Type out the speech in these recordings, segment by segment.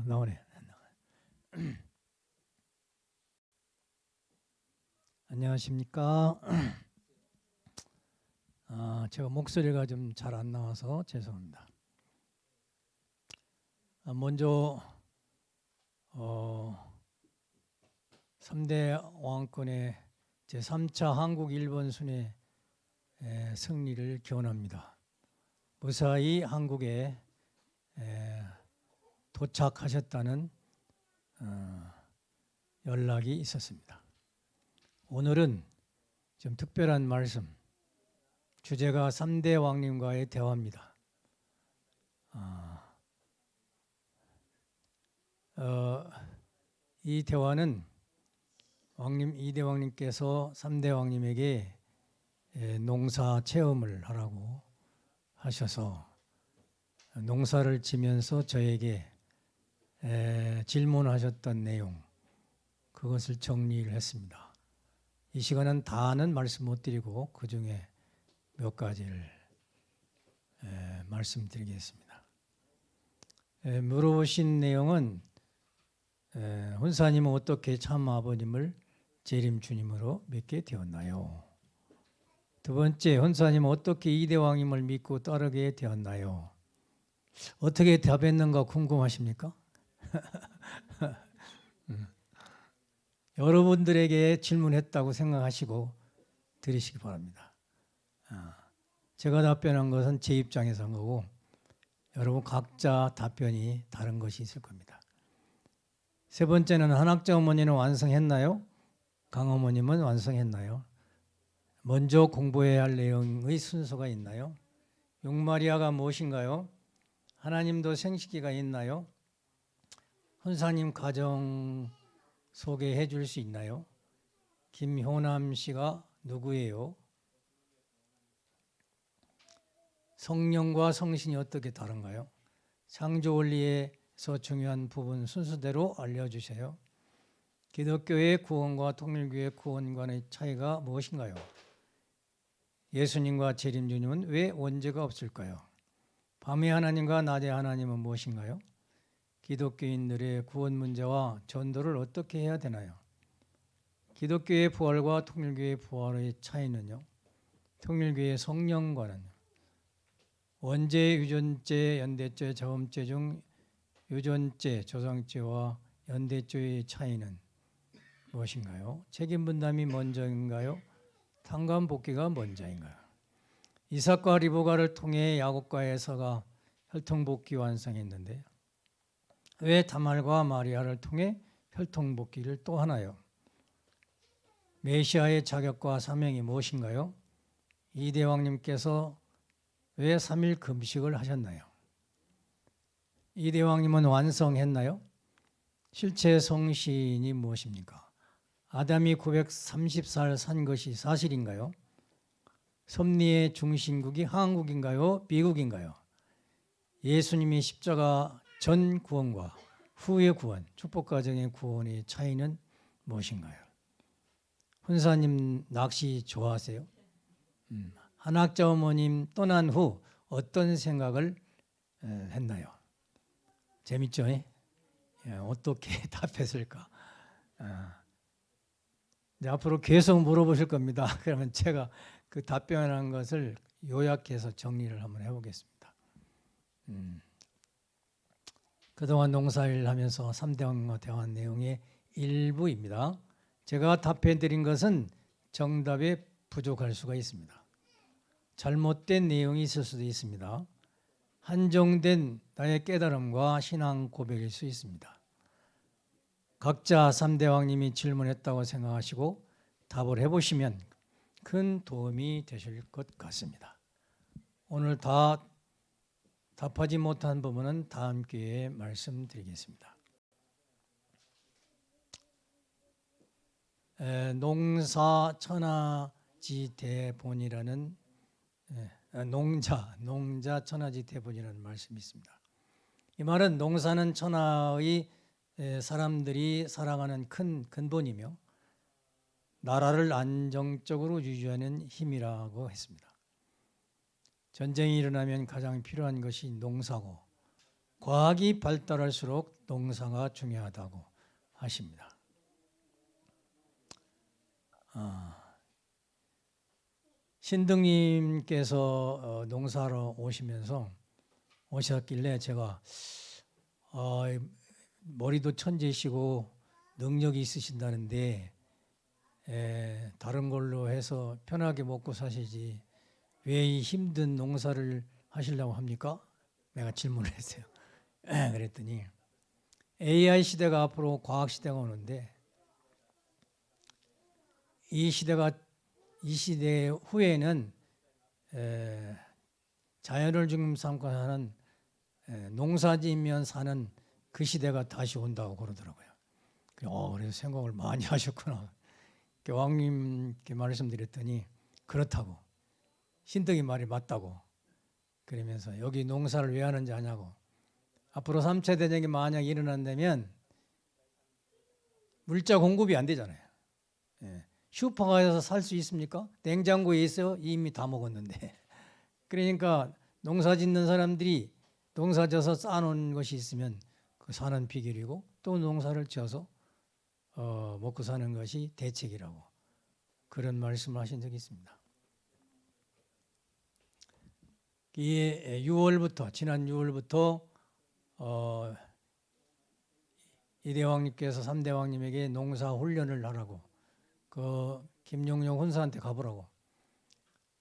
나오네. 나오네. 안녕하십니까? 제가 목소리가 좀 잘 안 나와서 죄송합니다. 먼저 3대 왕권의 제3차 한국 일본 순회 승리를 기원합니다. 무사히 한국에 도착하셨다는 연락이 있었습니다. 오늘은 좀 특별한 말씀, 주제가 3대 왕님과의 대화입니다. 이 대화는 왕님, 2대 왕님께서 3대 왕님에게 농사 체험을 하라고 하셔서 농사를 지면서 저에게 질문하셨던 내용, 그것을 정리를 했습니다. 이 시간은 다는 말씀 못 드리고 그 중에 몇 가지를 말씀드리겠습니다. 물어보신 내용은 혼사님은 어떻게 참 아버님을 재림 주님으로 믿게 되었나요? 두 번째, 혼사님은 어떻게 이대왕님을 믿고 따르게 되었나요? 어떻게 답했는가 궁금하십니까? 여러분들에게 질문했다고 생각하시고 들으시기 바랍니다. 제가 답변한 것은 제 입장에서 한 거고 여러분 각자 답변이 다른 것이 있을 겁니다. 세 번째는 한학자 어머니는 완성했나요? 강어머님은 완성했나요? 먼저 공부해야 할 내용의 순서가 있나요? 용마리아가 무엇인가요? 하나님도 생식기가 있나요? 혼사님 가정 소개해 줄 수 있나요? 김효남 씨가 누구예요? 성령과 성신이 어떻게 다른가요? 창조 원리에서 중요한 부분 순서대로 알려주세요. 기독교의 구원과 통일교의 구원 간의 차이가 무엇인가요? 예수님과 재림주님은 왜 원죄가 없을까요? 밤의 하나님과 낮의 하나님은 무엇인가요? 기독교인들의 구원 문제와 전도를 어떻게 해야 되나요? 기독교의 부활과 통일교의 부활의 차이는요? 통일교의 성령과는요? 원죄, 유전죄, 연대죄, 자음죄 중 유전죄, 조상죄와 연대죄의 차이는 무엇인가요? 책임 분담이 먼저인가요? 탕감복귀가 먼저인가요? 이삭과 리브가를 통해 야곱과 에서가 혈통복귀 완성했는데 왜 다말과 마리아를 통해 혈통복귀를 또 하나요? 메시아의 자격과 사명이 무엇인가요? 이대왕님께서 왜 3일 금식을 하셨나요? 이대왕님은 완성했나요? 실체 성신이 무엇입니까? 아담이 930살 산 것이 사실인가요? 섭리의 중심국이 한국인가요? 미국인가요? 예수님이 십자가 전 구원과 후의 구원, 축복가정의 구원의 차이는 무엇인가요? 혼사님 낚시 좋아하세요? 한학자 어머님 떠난 후 어떤 생각을 했나요? 재밌죠? 어떻게 답했을까? 이제 앞으로 계속 물어보실 겁니다. 그러면 제가 그 답변한 것을 요약해서 정리를 한번 해보겠습니다. 그동안 농사일 하면서 3대 왕과 대화한 내용의 일부입니다. 제가 답해드린 것은 정답에 부족할 수가 있습니다. 잘못된 내용이 있을 수도 있습니다. 한정된 나의 깨달음과 신앙 고백일 수 있습니다. 각자 3대 왕님이 질문했다고 생각하시고 답을 해보시면 큰 도움이 되실 것 같습니다. 오늘 다 답하지 못한 부분은 다음 기회에 말씀드리겠습니다. 농사천하지대본이라는 농자천하지대본이라는 말씀이 있습니다. 이 말은 농사는 천하의 사람들이 살아가는 큰 근본이며 나라를 안정적으로 유지하는 힘이라고 했습니다. 전쟁이 일어나면 가장 필요한 것이 농사고 과학이 발달할수록 농사가 중요하다고 하십니다. 신등님께서 농사로 오셨길래 제가 머리도 천재시고 능력이 있으신다는데 다른 걸로 해서 편하게 먹고 사시지 왜 이 힘든 농사를 하시려고 합니까? 내가 질문을 했어요. 그랬더니 AI 시대가 앞으로 과학 시대가 오는데 이 시대 후에는 자연을 중심 삼고 사는 농사지으면 사는 그 시대가 다시 온다고 그러더라고요. 그래서 생각을 많이 하셨구나. 왕님께 말씀드렸더니 그렇다고, 신덕이 말이 맞다고 그러면서 여기 농사를 왜 하는지 아냐고. 앞으로 3차 대전이 만약 일어난다면 물자 공급이 안 되잖아요. 슈퍼가에서 살 수 있습니까? 냉장고에 있어요. 이미 다 먹었는데. 그러니까 농사 짓는 사람들이 농사 져서 쌓아놓은 것이 있으면 그 사는 비결이고, 또 농사를 지어서 먹고 사는 것이 대책이라고 그런 말씀을 하신 적이 있습니다. 이게 지난 6월부터 이대왕님께서 3대왕님에게 농사 훈련을 하라고 그 김용용 혼사한테 가보라고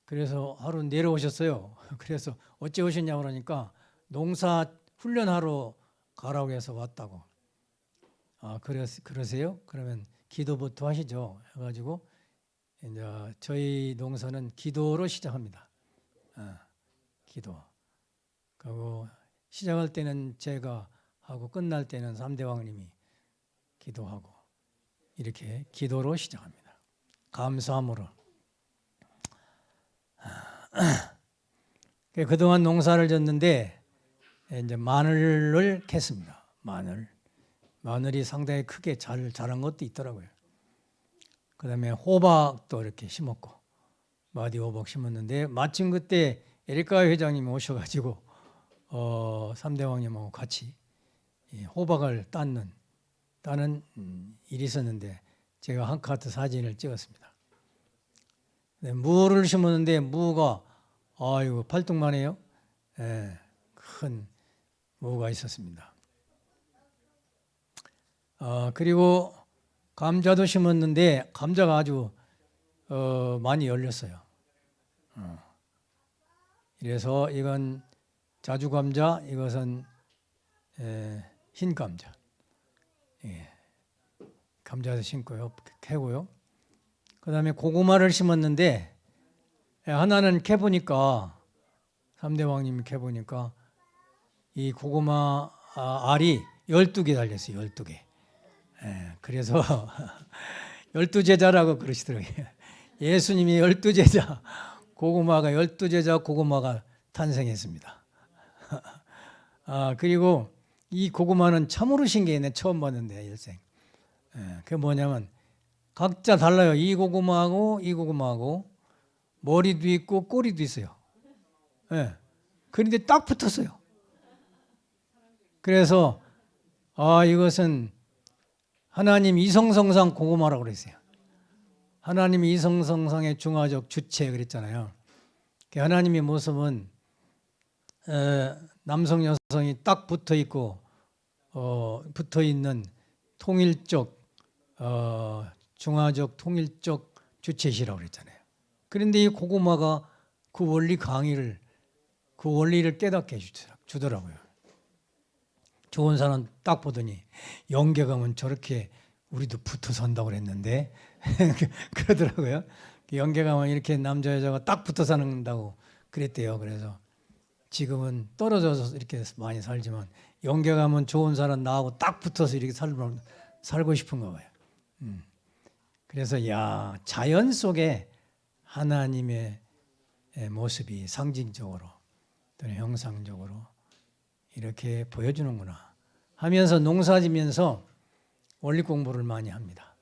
그래서 하루 내려오셨어요. 그래서 어째 오셨냐고 그러니까 농사 훈련하러 가라고 해서 왔다고. 그러세요? 그러면 기도부터 하시죠. 해가지고 이제 저희 농사는 기도로 시작합니다. 기도. 그리고 시작할 때는 제가 하고 끝날 때는 3대왕님이 기도하고 이렇게 기도로 시작합니다. 감사함으로. 그동안 농사를 졌는데 이제 마늘을 캤습니다. 마늘이 상당히 크게 잘 자란 것도 있더라고요. 그다음에 호박도 이렇게 심었고 마디 호박 심었는데 마침 그때 에리카 회장님이 오셔가지고 3대왕님하고 같이 호박을 따는 일이 있었는데 제가 한 카트 사진을 찍었습니다. 무를 심었는데 무가 팔뚝만해요. 큰 무가 있었습니다. 그리고 감자도 심었는데 감자가 아주 많이 열렸어요. 그래서 이건 자주 감자, 이것은 흰 감자. 감자도 심고요, 캐고요. 그다음에 고구마를 심었는데 하나는 캐보니까 3대왕님이 캐보니까 이 고구마 알이 12개 달렸어요. 12개. 그래서 12제자라고 그러시더라고요. 예수님이 12제자 고구마가 12제자 고구마가 탄생했습니다. 그리고 이 고구마는 참으로 신기했네. 처음 봤는데 일생. 그게 뭐냐면 각자 달라요. 이 고구마하고 머리도 있고 꼬리도 있어요. 그런데 딱 붙었어요. 그래서 이것은 하나님 이성성상 고구마라고 그랬어요. 하나님 이성성상의 중화적 주체 그랬잖아요. 하나님의 모습은 남성 여성이 딱 붙어 있고 붙어 있는 통일적 중화적 통일적 주체시라고 그랬잖아요. 그런데 이 고구마가 그 원리를 깨닫게 주더라고요. 좋은 사람 딱 보더니 영계가면 저렇게 우리도 붙어 산다고 그랬는데 그러더라고요. 영계가면 이렇게 남자 여자가 딱 붙어 산다고 그랬대요. 그래서 지금은 떨어져서 이렇게 많이 살지만 영계가면 좋은 사람 나하고 딱 붙어서 이렇게 살고 싶은가 봐요. 그래서 자연 속에 하나님의 모습이 상징적으로 또는 형상적으로 이렇게 보여주는구나 하면서 농사지면서 원리 공부를 많이 합니다.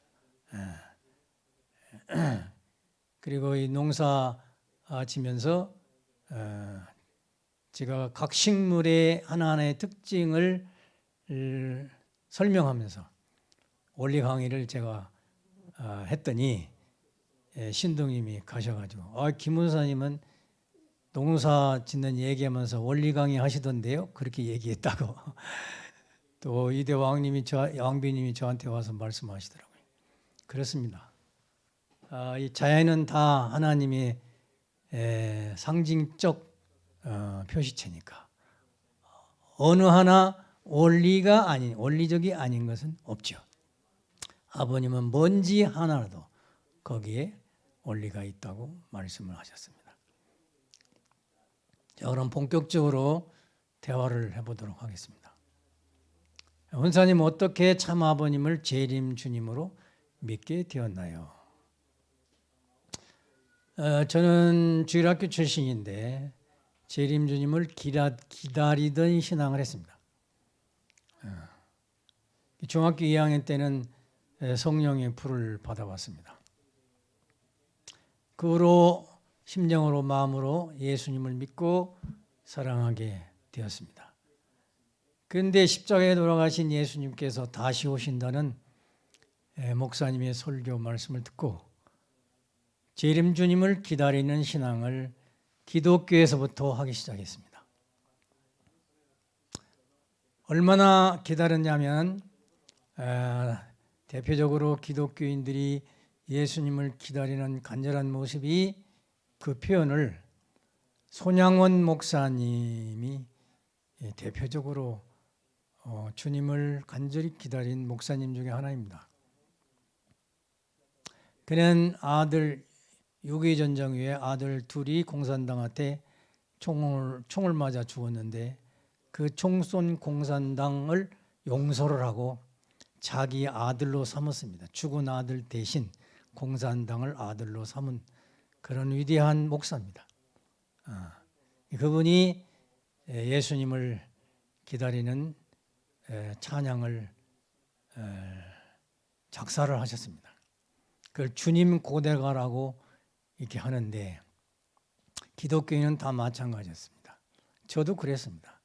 그리고 이 농사 지면서 제가 각 식물의 하나하나의 특징을 설명하면서 원리 강의를 제가 했더니 신동님이 가셔가지고 김 원사님은 농사 짓는 얘기하면서 원리 강의 하시던데요? 그렇게 얘기했다고. 또 이대 왕비님이 저한테 와서 말씀하시더라고요. 그렇습니다. 이 자연은 다 하나님의 상징적 표시체니까 어느 하나 원리적이 아닌 것은 없죠. 아버님은 먼지 하나라도 거기에 원리가 있다고 말씀을 하셨습니다. 자, 그럼 본격적으로 대화를 해보도록 하겠습니다. 원사님, 어떻게 참 아버님을 재림 주님으로 믿게 되었나요? 저는 주일학교 출신인데 재림 주님을 기다리던 신앙을 했습니다. 중학교 2학년 때는 성령의 불을 받아봤습니다. 그 후로 심령으로 마음으로 예수님을 믿고 사랑하게 되었습니다. 그런데 십자가에 돌아가신 예수님께서 다시 오신다는 목사님의 설교 말씀을 듣고 재림 주님을 기다리는 신앙을 기독교에서부터 하기 시작했습니다. 얼마나 기다렸냐면 대표적으로 기독교인들이 예수님을 기다리는 간절한 모습이 그 표현을 손양원 목사님이 대표적으로 주님을 간절히 기다린 목사님 중에 하나입니다. 그는 아들 6.2 전쟁 후에 아들 둘이 공산당한테 총을 맞아 죽었는데 그 총 쏜 공산당을 용서를 하고 자기 아들로 삼았습니다. 죽은 아들 대신 공산당을 아들로 삼은 그런 위대한 목사입니다. 그분이 예수님을 기다리는 찬양을 작사를 하셨습니다. 그걸 주님 고대가라고 이렇게 하는데 기독교인은 다 마찬가지였습니다. 저도 그랬습니다.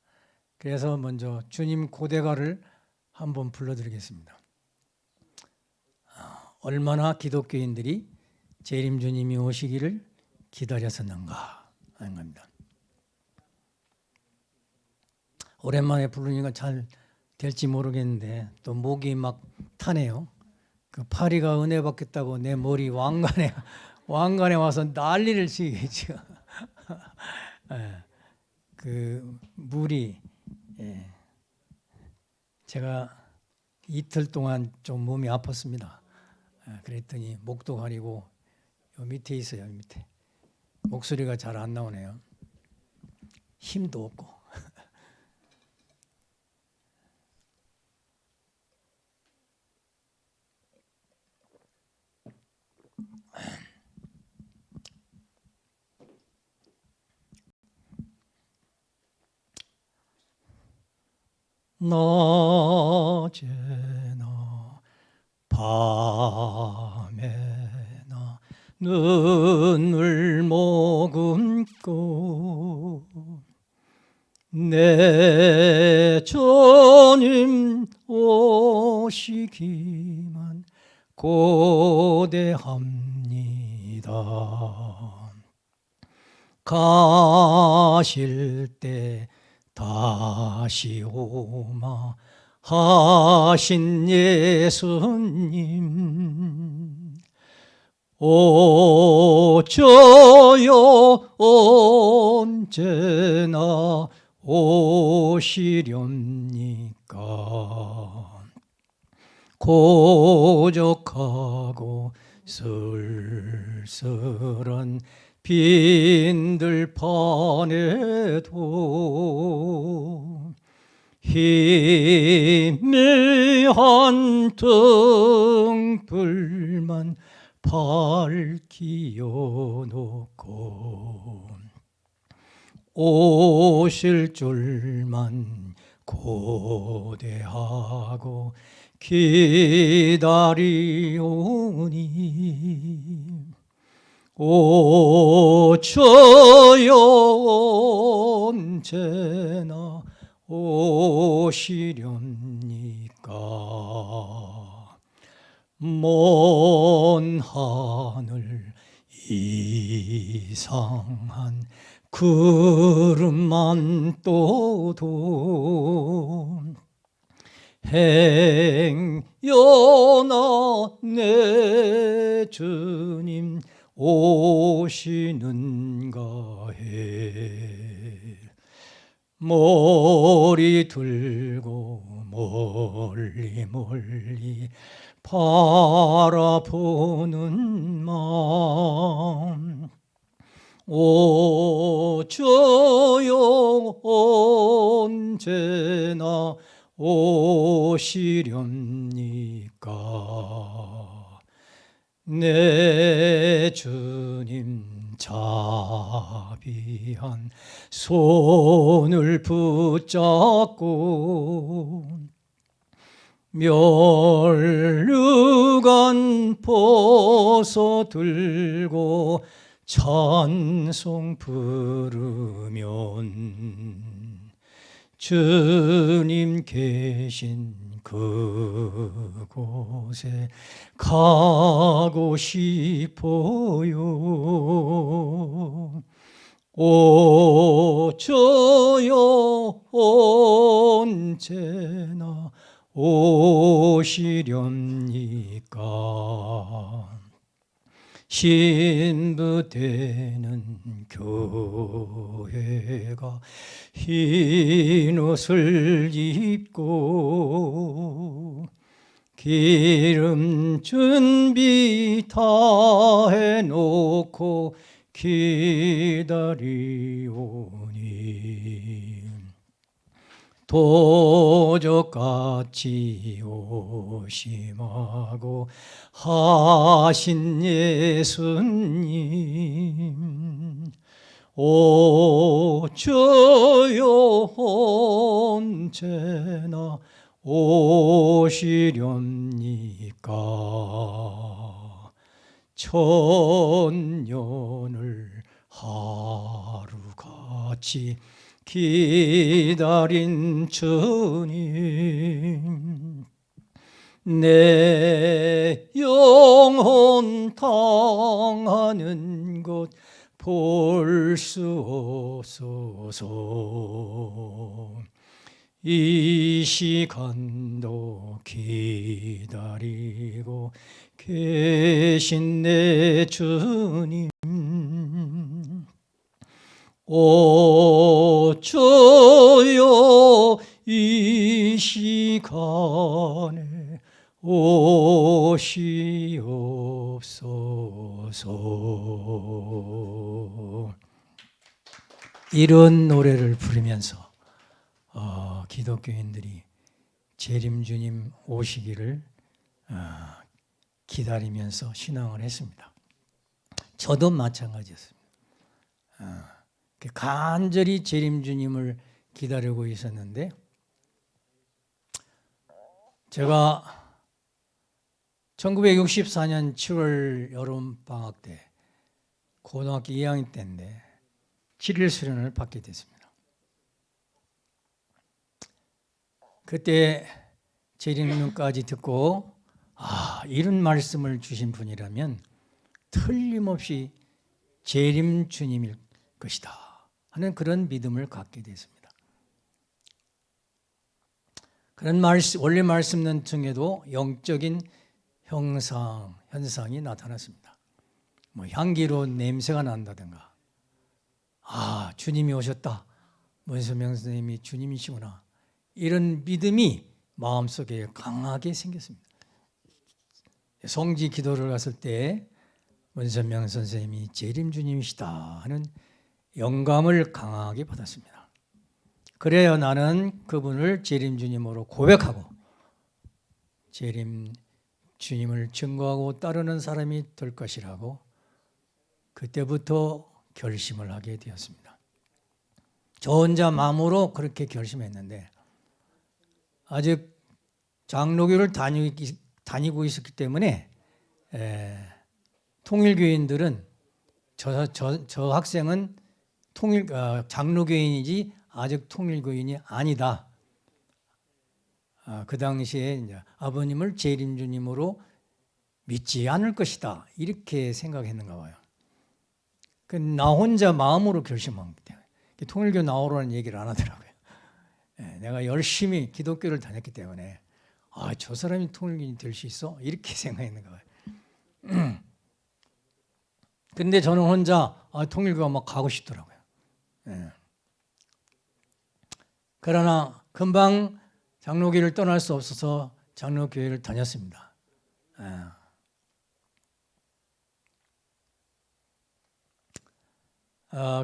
그래서 먼저 주님 고대가를 한번 불러드리겠습니다. 얼마나 기독교인들이 재림 주님이 오시기를 기다렸었는가 하는 겁니다. 오랜만에 부르니까 잘 될지 모르겠는데 또 목이 막 타네요. 그 파리가 은혜 받겠다고 내 머리 왕관에 와서 난리를 치겠죠. 그 물이 제가 이틀 동안 좀 몸이 아팠습니다. 그랬더니 목도 가리고 요 밑에 있어요. 밑에 목소리가 잘 안 나오네요. 힘도 없고. 낮에나 밤에나 눈을 머금고 내 주님 오시기만 고대합니다. 가실 때 다시 오마 하신 예수님 오셔요 언제나 오시렵니까. 고적하고 쓸쓸한 빈들판에도 희미한 등불만 밝히어 놓고 오실 줄만 고대하고 기다리오니 오셔요 언제나 오시렵니까 먼 하늘 이상한 구름만 떠도 행여나 내 주님 오시는가 해 머리 들고 멀리 멀리 바라보는 마음 오셔요 언제나 오시렵니까 내 주님 자비한 손을 붙잡고 멸류관 벗어 들고 찬송 부르면 주님 계신 그곳에 가고 싶어요 오셔요 언제나 오시렵니까 신부되는 교회가 흰 옷을 입고 기름 준비 다 해놓고 기다리오니 도적같이 오심하고 하신 예수님 오셔요 언제나 오시렵니까 천년을 하루같이 기다린 주님 내 영혼 당하는 것 볼 수 없어서 이 시간도 기다리고 계신 내 주님 오셔요 이 시간에 오시옵소서 이런 노래를 부르면서 기독교인들이 재림주님 오시기를 기다리면서 신앙을 했습니다. 저도 마찬가지였습니다. 간절히 재림주님을 기다리고 있었는데 제가 1964년 7월 여름방학 때 고등학교 2학년 때인데 7일 수련을 받게 됐습니다. 그때 재림론까지 듣고 이런 말씀을 주신 분이라면 틀림없이 재림 주님일 것이다 하는 그런 믿음을 갖게 됐습니다. 그런 원래 말씀 중에도 영적인 현상이 나타났습니다. 뭐 향기로운 냄새가 난다든가 주님이 오셨다 문선명 선생님이 주님이시구나 이런 믿음이 마음속에 강하게 생겼습니다. 성지 기도를 갔을 때 문선명 선생님이 재림주님이시다 하는 영감을 강하게 받았습니다. 그래야 나는 그분을 재림주님으로 고백하고 재림주님을 증거하고 따르는 사람이 될 것이라고 그때부터 결심을 하게 되었습니다. 저 혼자 마음으로 그렇게 결심했는데 아직 장로교를 다니고 있었기 때문에 통일교인들은 저 학생은 장로교인이지 아직 통일교인이 아니다. 그 당시에 이제 아버님을 재림주님으로 믿지 않을 것이다. 이렇게 생각했는가 봐요. 나 혼자 마음으로 결심한 것 때문에 통일교 나오라는 얘기를 안 하더라고요. 내가 열심히 기독교를 다녔기 때문에 저 사람이 통일교인이 될 수 있어? 이렇게 생각했는가 봐요. 근데 저는 혼자 통일교가 막 가고 싶더라고요. 그러나 금방 장로교를 떠날 수 없어서 장로교회를 다녔습니다.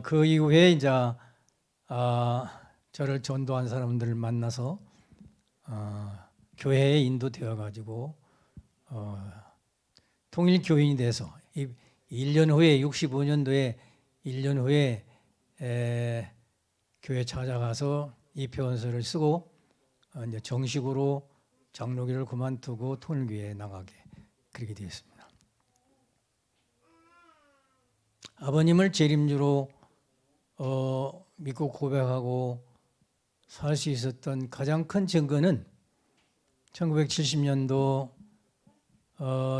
그 이후에 이제 저를 전도한 사람들을 만나서 교회에 인도되어 가지고 통일교인이 돼서 1년 후에 65년도에 1년 후에 교회 찾아가서 입회원서를 쓰고 이제 정식으로 장로교를 그만두고 통일교회에 나가게 그렇게 되었습니다. 아버님을 재림주로 믿고 고백하고 살 수 있었던 가장 큰 증거는 1970년도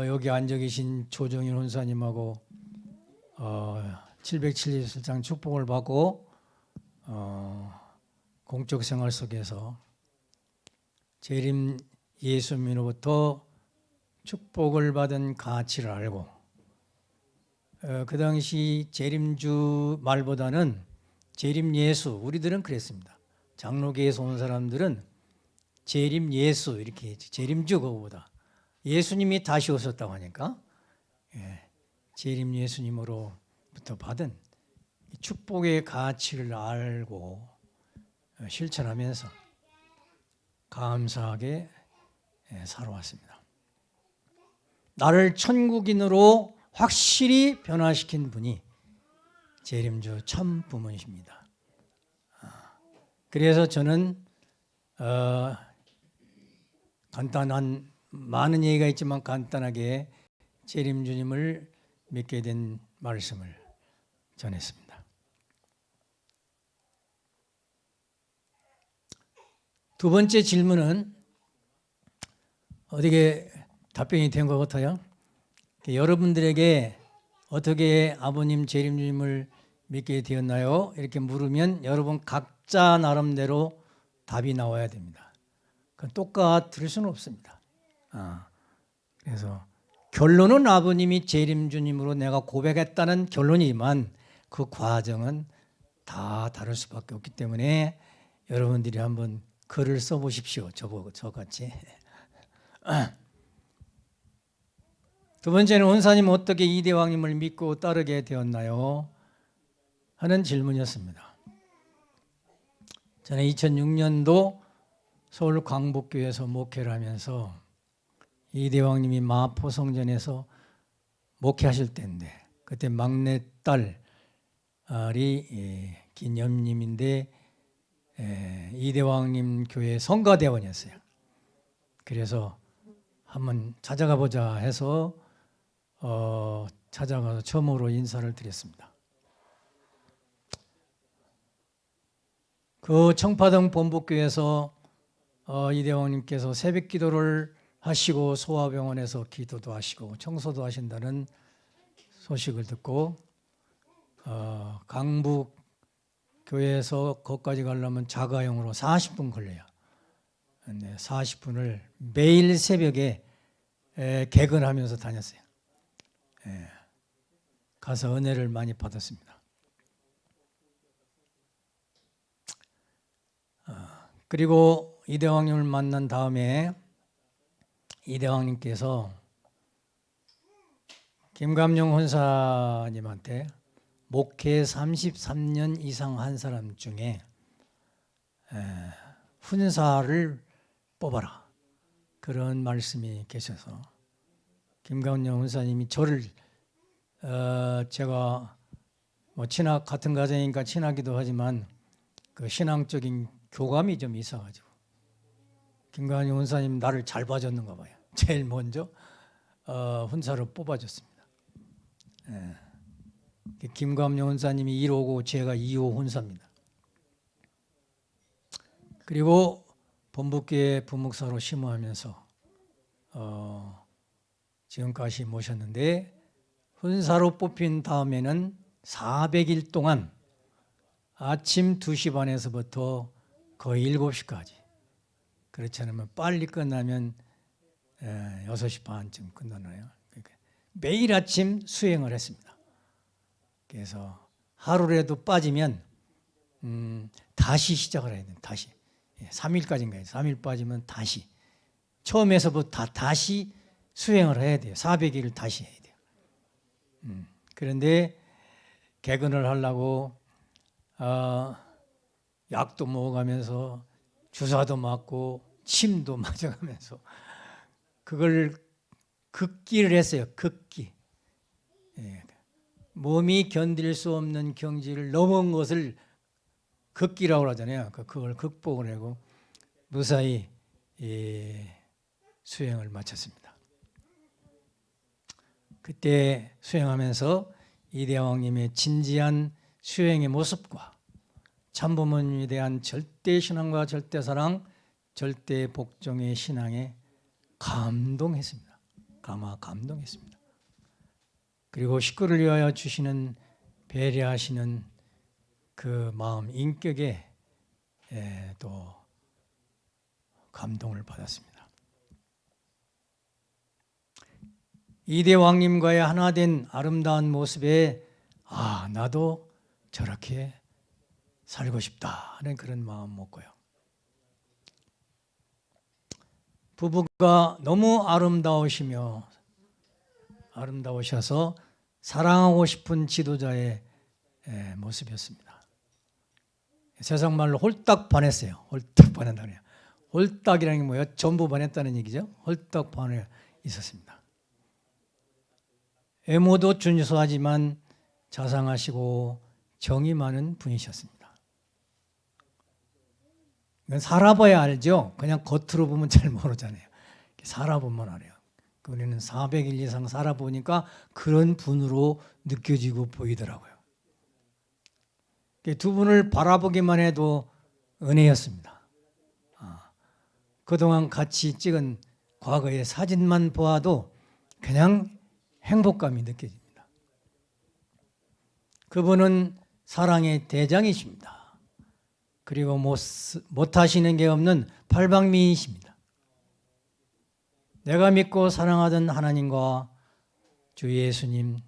여기 앉아 계신 조정인 혼사님하고 770일장 축복을 받고 공적 생활 속에서 재림 예수님으로부터 축복을 받은 가치를 알고 그 당시 재림주 말보다는 재림 예수, 우리들은 그랬습니다. 장로교에서 온 사람들은 재림 예수 이렇게 재림주 그거보다 예수님이 다시 오셨다고 하니까 재림 예수님으로부터 받은 축복의 가치를 알고 실천하면서 감사하게 살아왔습니다. 나를 천국인으로 확실히 변화시킨 분이 재림주 참 부모님이십니다. 그래서 저는 간단한 많은 얘기가 있지만 간단하게 재림주님을 믿게 된 말씀을 전했습니다. 두 번째 질문은 어떻게 답변이 된 것 같아요? 여러분들에게 어떻게 아버님 재림주님을 믿게 되었나요? 이렇게 물으면 여러분 각자 나름대로 답이 나와야 됩니다. 똑같을 수는 없습니다. 그래서 결론은 아버님이 재림주님으로 내가 고백했다는 결론이지만 그 과정은 다 다를 수밖에 없기 때문에 여러분들이 한번 글을 써보십시오. 저같이. 두 번째는 원사님 어떻게 이대왕님을 믿고 따르게 되었나요? 하는 질문이었습니다. 저는 2006년도 서울 광복교회에서 목회를 하면서 이대왕님이 마포성전에서 목회하실 때인데 그때 막내딸이 김염님인데 이대왕님 교회 성가대원이었어요. 그래서 한번 찾아가 보자 해서 찾아가서 처음으로 인사를 드렸습니다. 그 청파동 본북교에서 이대왕님께서 새벽 기도를 하시고 소아병원에서 기도도 하시고 청소도 하신다는 소식을 듣고 강북 교회에서 거기까지 가려면 자가용으로 40분 걸려요. 40분을 매일 새벽에 개근하면서 다녔어요. 가서 은혜를 많이 받았습니다. 그리고 이대왕님을 만난 다음에 이대왕님께서 김감룡 혼사님한테 목회 33년 이상 한 사람 중에 훈사를 뽑아라 그런 말씀이 계셔서 김감룡 혼사님이 저를 제가 뭐 같은 가정이니까 친하기도 하지만 그 신앙적인 교감이 좀 있어가지고 김감룡 혼사님 나를 잘 봐줬는가 봐요. 제일 먼저 훈사로 뽑아줬습니다. 김감룡 혼사님이 1호고 제가 2호 혼사입니다. 그리고 본부교회 부목사로 심호하면서 지금까지 모셨는데, 혼사로 뽑힌 다음에는 400일 동안 아침 2시 반에서부터 거의 7시까지, 그렇지 않으면 빨리 끝나면 6시 반쯤 끝나나요? 그러니까 매일 아침 수행을 했습니다. 그래서 하루라도 빠지면 다시 시작을 해야 돼요. 다시 3일까지인가요? 3일 빠지면 다시 처음에서부터 다시 수행을 해야 돼요. 400일을 다시 해야 돼요. 그런데 개근을 하려고 약도 먹어가면서 주사도 맞고 침도 맞아가면서 그걸 극기를 했어요. 극기. 몸이 견딜 수 없는 경지를 넘은 것을 극기라고 하잖아요. 그걸 극복을 하고 무사히 수행을 마쳤습니다. 그때 수행하면서 이대왕님의 진지한 수행의 모습과 참부모님에 대한 절대신앙과 절대사랑, 절대복종의 신앙에 감동했습니다. 감동했습니다. 그리고 식구를 위하여 주시는 배려하시는 그 마음, 인격에 또 감동을 받았습니다. 이대 왕님과의 하나 된 아름다운 모습에 나도 저렇게 살고 싶다 하는 그런 마음 먹고요. 부부가 너무 아름다우셔서 사랑하고 싶은 지도자의 모습이었습니다. 세상 말로 홀딱 반했어요. 홀딱 반한다고 해요. 홀딱이라는 게 뭐예요? 전부 반했다는 얘기죠. 홀딱 반해 있었습니다. 외모도 준수하지만 자상하시고 정이 많은 분이셨습니다. 이건 살아봐야 알죠. 그냥 겉으로 보면 잘 모르잖아요. 살아보면 알아요. 우리는 400일 이상 살아보니까 그런 분으로 느껴지고 보이더라고요. 두 분을 바라보기만 해도 은혜였습니다. 그동안 같이 찍은 과거의 사진만 보아도 그냥 행복감이 느껴집니다. 그분은 사랑의 대장이십니다. 그리고 못하시는 게 없는 팔방미인이십니다. 내가 믿고 사랑하던 하나님과 주 예수님,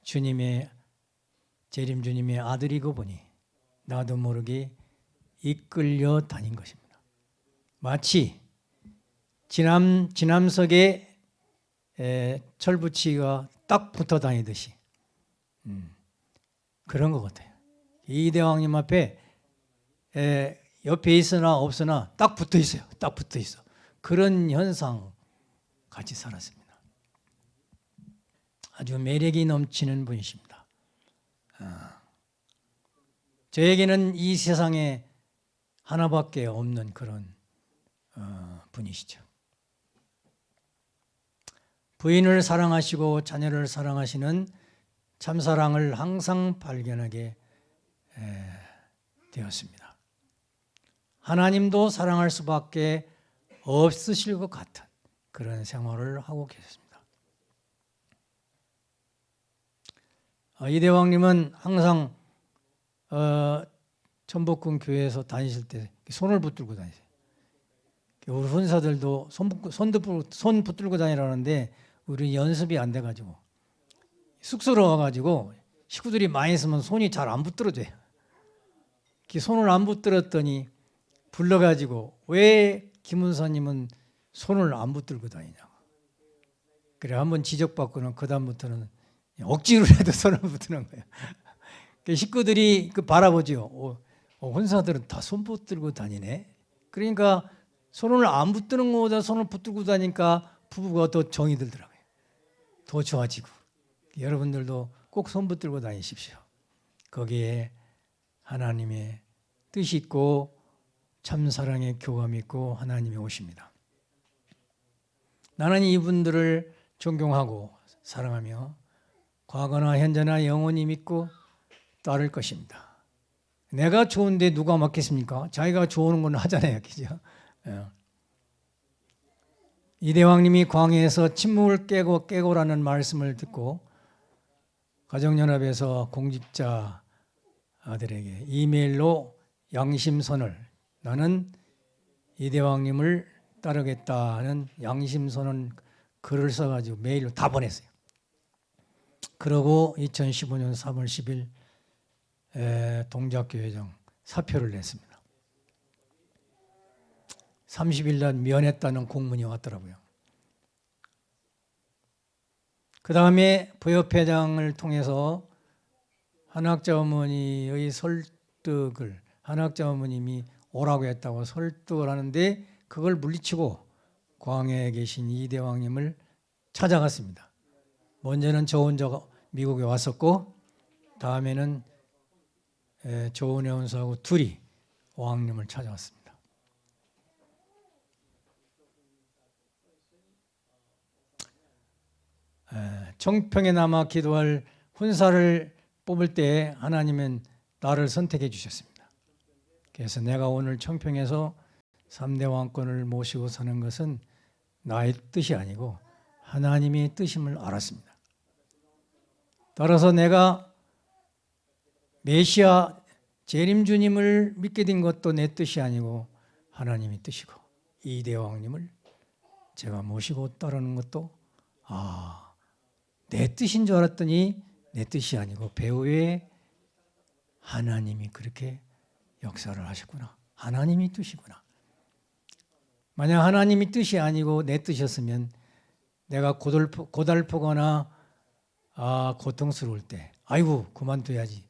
주님의 재림주님의 아들이고 보니 나도 모르게 이끌려 다닌 것입니다. 마치 지남석에 철붙이가 딱 붙어 다니듯이 그런 것 같아요. 이대왕님 앞에 옆에 있으나 없으나 딱 붙어 있어요. 딱 붙어 있어. 그런 현상 같이 살았습니다. 아주 매력이 넘치는 분이십니다. 저에게는 이 세상에 하나밖에 없는 그런 분이시죠. 부인을 사랑하시고 자녀를 사랑하시는 참사랑을 항상 발견하게 되었습니다. 하나님도 사랑할 수밖에 없으실 것 같은 그런 생활을 하고 계셨습니다. 이대왕님은 항상 천복궁 교회에서 다니실 때 손을 붙들고 다니세요. 우리 훈사들도 손 붙들고 다니라는데 우리 연습이 안 돼가지고 쑥스러워 가지고 식구들이 많이 있으면 손이 잘 안 붙들어져요. 손을 안 붙들었더니 불러가지고 왜 김훈사님은 손을 안 붙들고 다니냐고. 그래 한번 지적받고는 그 다음부터는 억지로라도 손을 붙드는 거예요. 식구들이 바라보죠. 혼사들은 다 손 붙들고 다니네. 그러니까 손을 안 붙드는 것보다 손을 붙들고 다니니까 부부가 더 정이 들더라고요. 더 좋아지고. 여러분들도 꼭 손 붙들고 다니십시오. 거기에 하나님의 뜻이 있고 참사랑의 교감이 있고 하나님이 오십니다. 나는 이분들을 존경하고 사랑하며 과거나 현재나 영원히 믿고 따를 것입니다. 내가 좋은데 누가 맡겠습니까? 자기가 좋은 건 하잖아요. 그죠? 이대왕님이 광야에서 침묵을 깨고라는 말씀을 듣고 가정연합에서 공직자들에게 이메일로 양심선언을, 나는 이대왕님을 따르겠다는 양심선언 글을 써가지고 메일로 다 보냈어요. 그러고 2015년 3월 10일 동작교회장 사표를 냈습니다. 30일 날 면했다는 공문이 왔더라고요. 그 다음에 부협회장을 통해서 한학자 어머니의 설득을, 한학자 어머님이 오라고 했다고 설득을 하는데 그걸 물리치고 광야에 계신 이대왕님을 찾아갔습니다. 먼저는 저 혼자 미국에 왔었고 다음에는 조은혜 원사하고 둘이 왕님을 찾아왔습니다. 청평에 남아 기도할 훈사를 뽑을 때 하나님은 나를 선택해 주셨습니다. 그래서 내가 오늘 청평에서 3대 왕권을 모시고 사는 것은 나의 뜻이 아니고 하나님의 뜻임을 알았습니다. 따라서 내가 메시아 재림 주님을 믿게 된 것도 내 뜻이 아니고 하나님의 뜻이고 이대왕님을 제가 모시고 따르는 것도 내 뜻인 줄 알았더니 내 뜻이 아니고 배후에 하나님이 그렇게 역사를 하셨구나. 하나님이 뜻이구나. 만약 하나님이 뜻이 아니고 내 뜻이었으면 내가 고달프거나 고통스러울 때 아이고 그만둬야지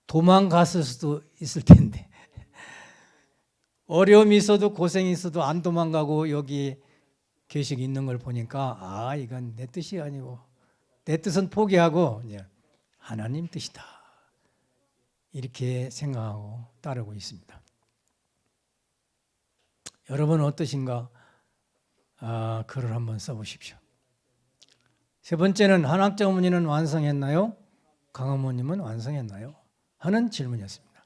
도망갔을 수도 있을 텐데 어려움이 있어도 고생이 있어도 안 도망가고 여기 계속 있는 걸 보니까 이건 내 뜻이 아니고 내 뜻은 포기하고 하나님 뜻이다. 이렇게 생각하고 따르고 있습니다. 여러분은 어떠신가? 글을 한번 써보십시오. 세 번째는 한학자 어머니는 완성했나요? 강어머님은 완성했나요? 하는 질문이었습니다.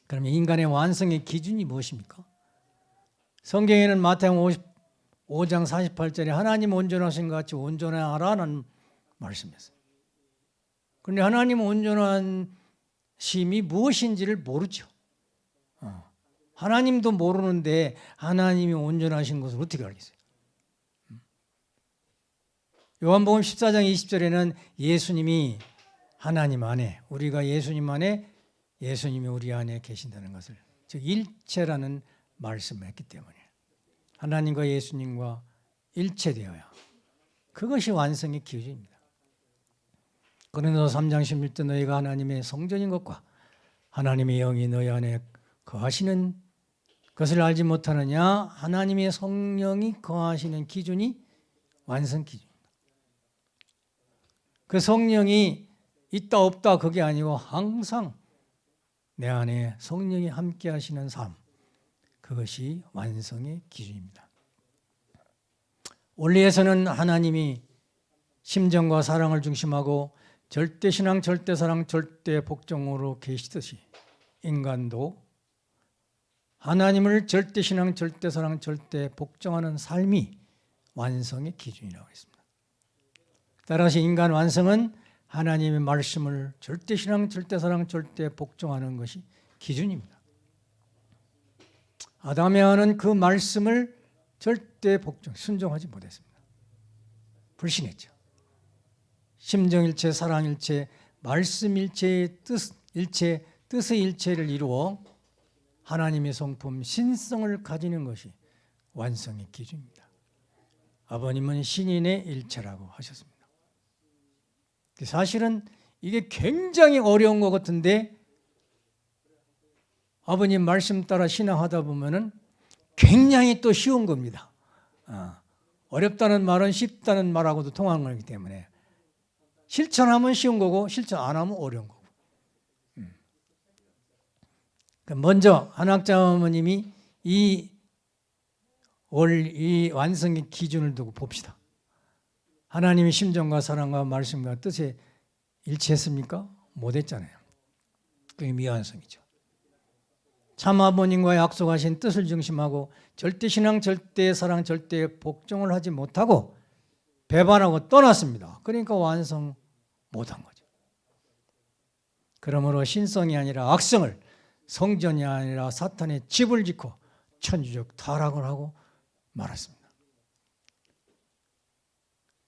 그러면 인간의 완성의 기준이 무엇입니까? 성경에는 마태복음 5장 48절에 하나님 온전하신 것 같이 온전하라는 말씀이었어요. 그런데 하나님 온전한 심이 무엇인지를 모르죠. 하나님도 모르는데 하나님이 온전하신 것을 어떻게 알겠어요? 요한복음 14장 20절에는 예수님이 하나님 안에, 우리가 예수님 안에, 예수님이 우리 안에 계신다는 것을, 즉 일체라는 말씀을 했기 때문에 하나님과 예수님과 일체되어야 그것이 완성의 기준입니다. 고린도서 3장 16절 너희가 하나님의 성전인 것과 하나님의 영이 너희 안에 거하시는 것을 알지 못하느냐? 하나님의 성령이 거하시는 기준이 완성 기준입니다. 그 성령이 있다 없다 그게 아니고 항상 내 안에 성령이 함께 하시는 삶, 그것이 완성의 기준입니다. 원리에서는 하나님이 심정과 사랑을 중심하고 절대신앙, 절대사랑, 절대복종으로 계시듯이 인간도 하나님을 절대신앙, 절대사랑, 절대복종하는 삶이 완성의 기준이라고 했습니다. 따라서 인간 완성은 하나님의 말씀을 절대신앙, 절대사랑, 절대복종하는 것이 기준입니다. 아담 에와는 그 말씀을 절대복종, 순종하지 못했습니다. 불신했죠. 심정일체, 사랑일체, 말씀일체의 뜻의 일체를 이루어 하나님의 성품, 신성을 가지는 것이 완성의 기준입니다. 아버님은 신인의 일체라고 하셨습니다. 사실은 이게 굉장히 어려운 것 같은데 아버님 말씀 따라 신앙하다 보면은 굉장히 또 쉬운 겁니다. 어렵다는 말은 쉽다는 말하고도 통하는 거기 때문에 실천하면 쉬운 거고 실천 안 하면 어려운 거고. 먼저 한학자 어머님이 이 완성의 기준을 두고 봅시다. 하나님의 심정과 사랑과 말씀과 뜻에 일치했습니까? 못했잖아요. 그게 미완성이죠. 참 아버님과 약속하신 뜻을 중심하고 절대 신앙, 절대 사랑, 절대 복종을 하지 못하고 배반하고 떠났습니다. 그러니까 완성 못한 거죠. 그러므로 신성이 아니라 악성을, 성전이 아니라 사탄의 집을 짓고 천주적 타락을 하고 말았습니다.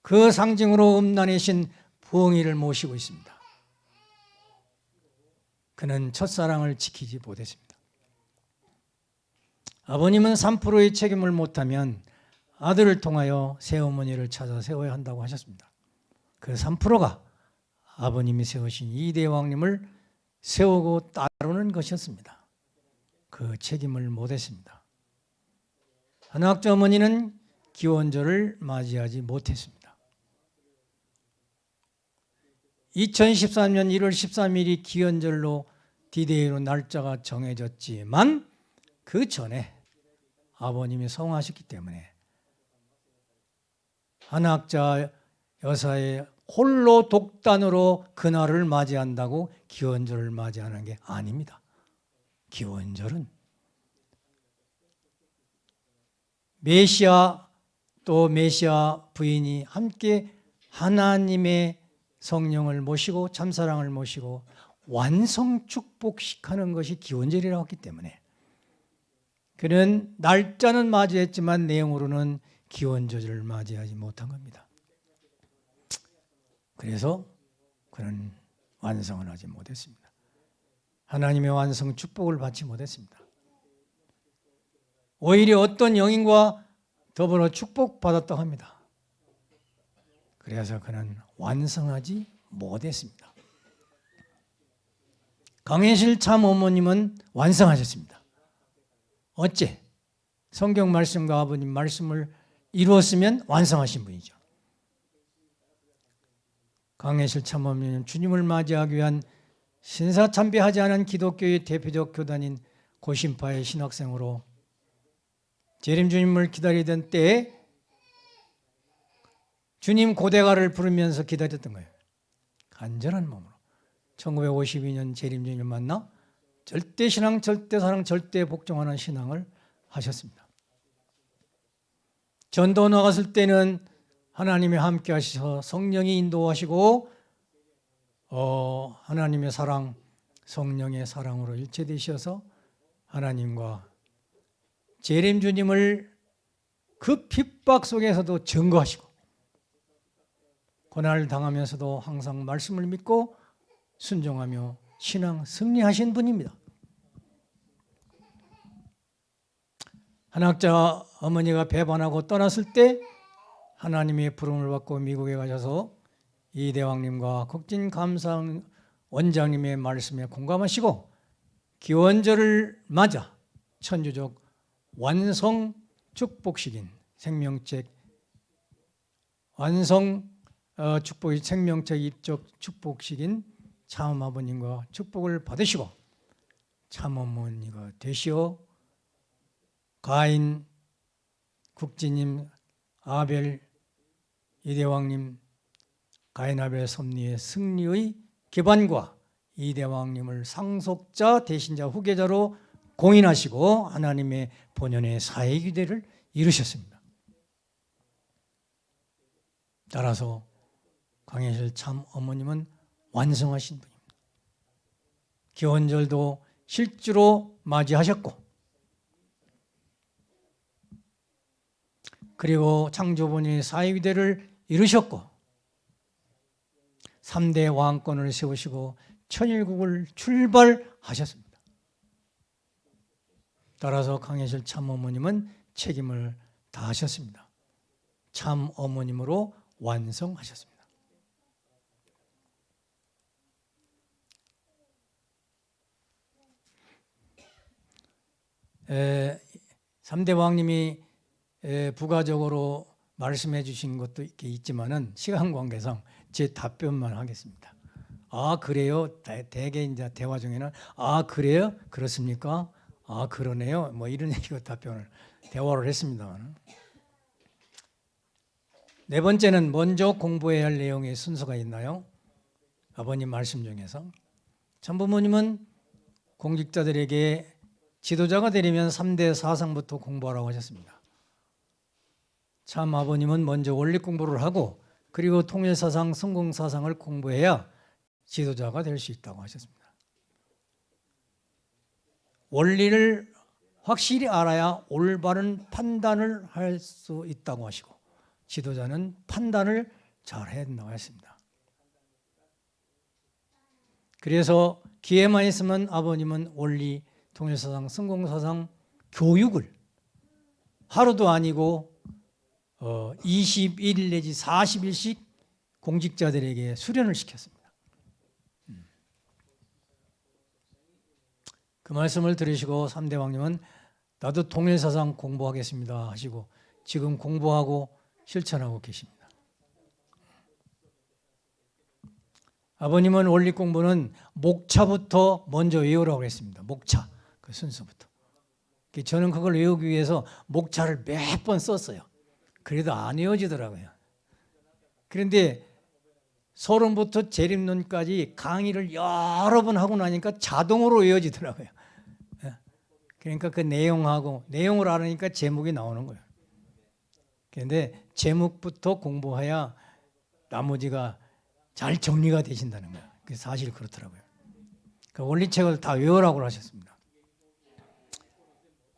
그 상징으로 음란의 신 부엉이를 모시고 있습니다. 그는 첫사랑을 지키지 못했습니다. 아버님은 3%의 책임을 못하면 아들을 통하여 새어머니를 찾아 세워야 한다고 하셨습니다. 그 3%가 아버님이 세우신 이대왕님을 세우고 따르는 것이었습니다. 그 책임을 못했습니다. 한학자 어머니는 기원절을 맞이하지 못했습니다. 2013년 1월 13일이 기원절로 디데이로 날짜가 정해졌지만 그 전에 아버님이 성하셨기 때문에 한학자 여사의 홀로 독단으로 그날을 맞이한다고 기원절을 맞이하는 게 아닙니다. 기원절은 메시아 또 메시아 부인이 함께 하나님의 성령을 모시고 참사랑을 모시고 완성 축복식하는 것이 기원절이라고 했기 때문에 그는 날짜는 맞이했지만 내용으로는 기원절을 맞이하지 못한 겁니다. 그래서 그는 완성을 하지 못했습니다. 하나님의 완성 축복을 받지 못했습니다. 오히려 어떤 영인과 더불어 축복받았다고 합니다. 그래서 그는 완성하지 못했습니다. 강혜실 참 어머님은 완성하셨습니다. 어째? 성경 말씀과 아버님 말씀을 이루었으면 완성하신 분이죠. 강혜실 참 어머니는 주님을 맞이하기 위한 신사참배하지 않은 기독교의 대표적 교단인 고신파의 신학생으로 재림 주님을 기다리던 때에 주님 고대가를 부르면서 기다렸던 거예요. 간절한 마음으로 1952년 재림 주님을 만나 절대 신앙, 절대 사랑, 절대 복종하는 신앙을 하셨습니다. 전도 나갔을 때는 하나님이 함께 하셔서 성령이 인도하시고 하나님의 사랑, 성령의 사랑으로 일체되셔서 하나님과 재림 주님을 그 핍박 속에서도 증거하시고 고난을 당하면서도 항상 말씀을 믿고 순종하며 신앙 승리하신 분입니다. 한학자 어머니가 배반하고 떠났을 때 하나님의 부름을 받고 미국에 가셔서 이대왕님과 국진감상 원장님의 말씀에 공감하시고 기원절을 맞아 천주적 완성 축복식인 생명책 완성 축복이 생명책 입적 축복식인 참아버님과 축복을 받으시고 참어머니가 되시어 가인, 국진님, 아벨, 이대왕님, 가인 아벨 섭리의 승리의 기반과 이대왕님을 상속자, 대신자, 후계자로 공인하시고 하나님의 본연의 사회기대를 이루셨습니다. 따라서 강혜실 참 어머님은 완성하신 분입니다. 기원절도 실주로 맞이하셨고 그리고 창조본의 사회기대를 이루셨고 3대 왕권을 세우시고 천일국을 출발하셨습니다. 따라서 강혜실 참 어머님은 책임을 다하셨습니다. 참 어머님으로 완성하셨습니다. 3대 왕님이 부가적으로 말씀해 주신 것도 있지만은 시간 관계상 제 답변만 하겠습니다. 아 그래요? 대개 이제 대화 중에는 아 그래요? 그렇습니까? 아 그러네요. 뭐 이런 얘기로 답변을 대화를 했습니다만 네 번째는 먼저 공부해야 할 내용의 순서가 있나요? 아버님 말씀 중에서 참부모님은 공직자들에게 지도자가 되려면 3대 사상부터 공부하라고 하셨습니다. 참 아버님은 먼저 원리 공부를 하고 그리고 통일사상, 성공사상을 공부해야 지도자가 될 수 있다고 하셨습니다. 원리를 확실히 알아야 올바른 판단을 할 수 있다고 하시고 지도자는 판단을 잘 해야 된다고 했습니다. 그래서 기회만 있으면 아버님은 원리, 통일사상, 성공사상 교육을 하루도 아니고 21일 내지 40일씩 공직자들에게 수련을 시켰습니다. 그 말씀을 들으시고 3대 왕님은 나도 통일사상 공부하겠습니다 하시고 지금 공부하고 실천하고 계십니다. 아버님은 원리 공부는 목차부터 먼저 외우라고 했습니다. 목차, 그 순서부터. 저는 그걸 외우기 위해서 목차를 몇 번 썼어요. 그래도 안 외워지더라고요. 그런데 서론부터 재림론까지 강의를 여러 번 하고 나니까 자동으로 외워지더라고요. 그러니까 그 내용을 알으니까 제목이 나오는 거예요. 그런데 제목부터 공부해야 나머지가 잘 정리가 되신다는 거예요. 그게 사실 그렇더라고요. 그 원리책을 다 외우라고 하셨습니다.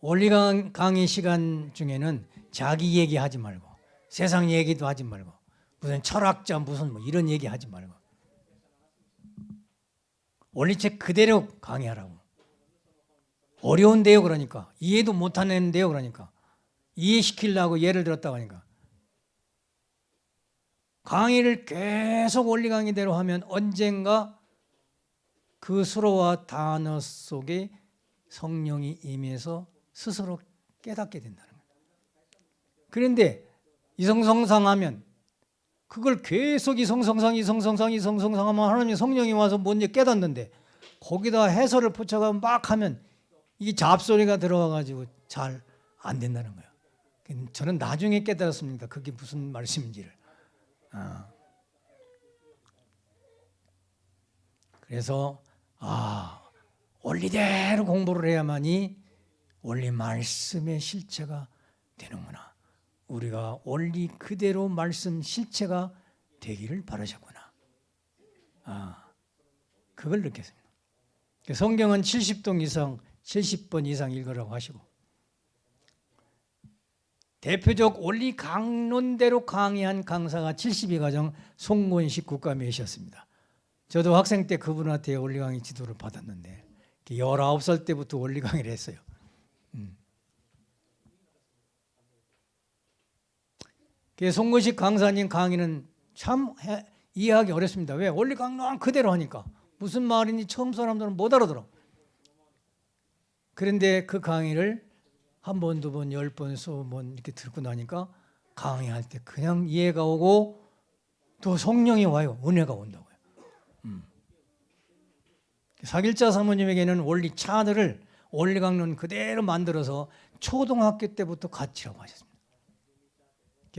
원리 강의 시간 중에는 자기 얘기하지 말고 세상 얘기도 하지 말고 무슨 철학자 무슨 뭐 이런 얘기 하지 말고 원리책 그대로 강의하라고. 어려운데요 그러니까 이해도 못하는데요 그러니까 이해시키려고 예를 들었다고 하니까 강의를 계속 원리 강의대로 하면 언젠가 그 수로와 단어 속에 성령이 임해서 스스로 깨닫게 된다는 거예요. 그런데 이성성상하면 그걸 계속 이성성상 하면 하나님의 성령이 와서 뭔지 깨닫는데 거기다 해설을 붙여가 막 하면 이 잡소리가 들어와가지고 잘 안 된다는 거예요. 저는 나중에 깨달았습니다. 그게 무슨 말씀인지를. 그래서 원리대로 공부를 해야만이 원리 말씀의 실체가 되는구나. 우리가 원리 그대로 말씀 실체가 되기를 바라셨구나. 그걸 느꼈습니다. 성경은 70동 이상, 70번 이상 읽으라고 하시고 대표적 원리 강론대로 강의한 강사가 72가정 송건식 국감이셨습니다. 저도 학생 때 그분한테 원리 강의 지도를 받았는데 19살 때부터 원리 강의를 했어요. 송건식 강사님 강의는 참 이해하기 어렵습니다. 왜? 원리 강론 그대로 하니까 무슨 말인지 처음 사람들은 못 알아들어. 그런데 그 강의를 한 번, 두 번, 10번, 20번 이렇게 듣고 나니까 강의할 때 그냥 이해가 오고 또 성령이 와요. 은혜가 온다고요. 사길자 사모님에게는 원리 차들을 원리 강론 그대로 만들어서 초등학교 때부터 가르치라고 하셨습니다.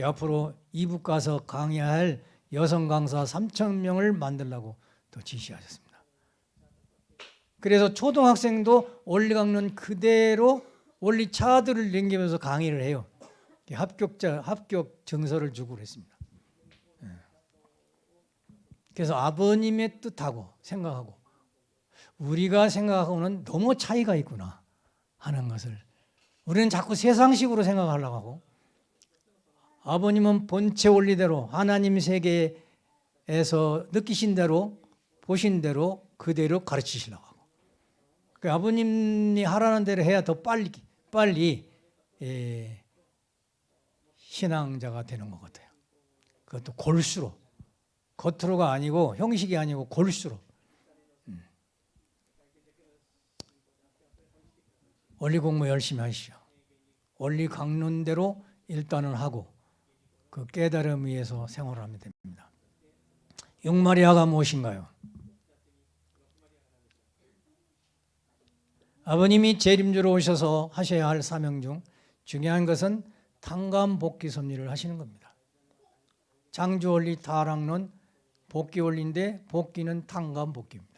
앞으로 이북 가서 강의할 여성 강사 3,000명을 만들라고 또 지시하셨습니다. 그래서 초등학생도 원리 강론 그대로 원리 차들을 남기면서 강의를 해요. 합격 증서를 주고 그랬습니다. 그래서 아버님의 뜻하고 생각하고 우리가 생각하고는 너무 차이가 있구나 하는 것을 우리는 자꾸 세상식으로 생각하려고 하고 아버님은 본체 원리대로 하나님 세계에서 느끼신 대로 보신 대로 그대로 가르치시려고 하고 아버님이 하라는 대로 해야 더 빨리 신앙자가 되는 것 같아요. 그것도 골수로 겉으로가 아니고 형식이 아니고 골수로 원리 공부 열심히 하시죠. 원리 강론대로 일단은 하고 그 깨달음 위에서 생활을 하면 됩니다. 육마리아가 무엇인가요? 아버님이 재림주로 오셔서 하셔야 할 사명 중 중요한 것은 탕감복귀 섭리를 하시는 겁니다. 창조원리 타락론 복귀원리인데 복귀는 탕감복귀입니다.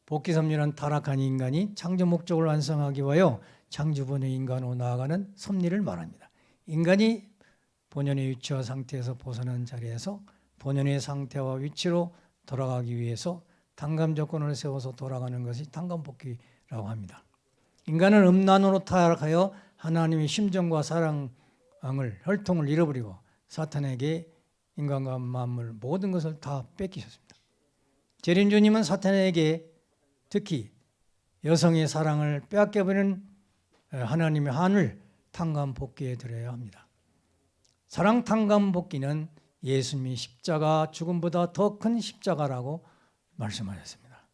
복귀섭리란 타락한 인간이 창조 목적을 완성하기 위하여 창조본의 인간으로 나아가는 섭리를 말합니다. 인간이 본연의 위치와 상태에서 벗어난 자리에서 본연의 상태와 위치로 돌아가기 위해서 탕감 조건을 세워서 돌아가는 것이 탕감복귀라고 합니다. 인간은 음란으로 타락하여 하나님의 심정과 사랑을 혈통을 잃어버리고 사탄에게 인간과 만물 모든 것을 다 뺏기셨습니다. 재림주님은 사탄에게 특히 여성의 사랑을 빼앗겨버리는 하나님의 한을 탕감복귀해 드려야 합니다. 사랑 탕감복귀는 예수님이 십자가 죽음보다 더 큰 십자가라고 말씀하셨습니다.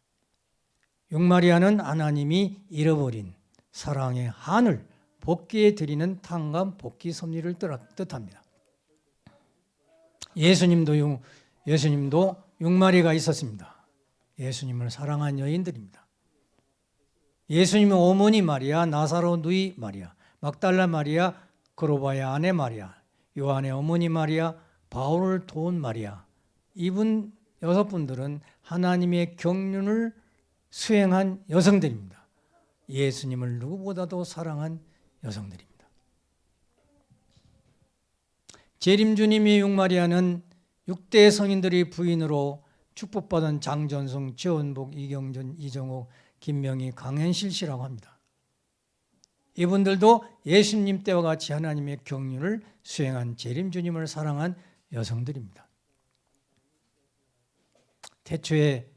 육마리아는 하나님이 잃어버린 사랑의 한을 복귀해 드리는 탕감복귀 섭리를 뜻합니다. 예수님도 육마리가 있었습니다. 예수님을 사랑한 여인들입니다. 예수님의 어머니 마리아, 나사로 누이 마리아, 막달라 마리아, 그로바의 아내 마리아, 요한의 어머니 마리아, 바울을 도운 마리아, 이분 6분들은 하나님의 경륜을 수행한 여성들입니다. 예수님을 누구보다도 사랑한 여성들입니다. 재림주님의 육마리아는 6대 성인들의 부인으로 축복받은 장전송, 최원복, 이경준, 이정옥, 김명희, 강현실 씨라고 합니다. 이분들도 예수님 때와 같이 하나님의 경륜을 수행한 재림주님을 사랑한 여성들입니다. 태초에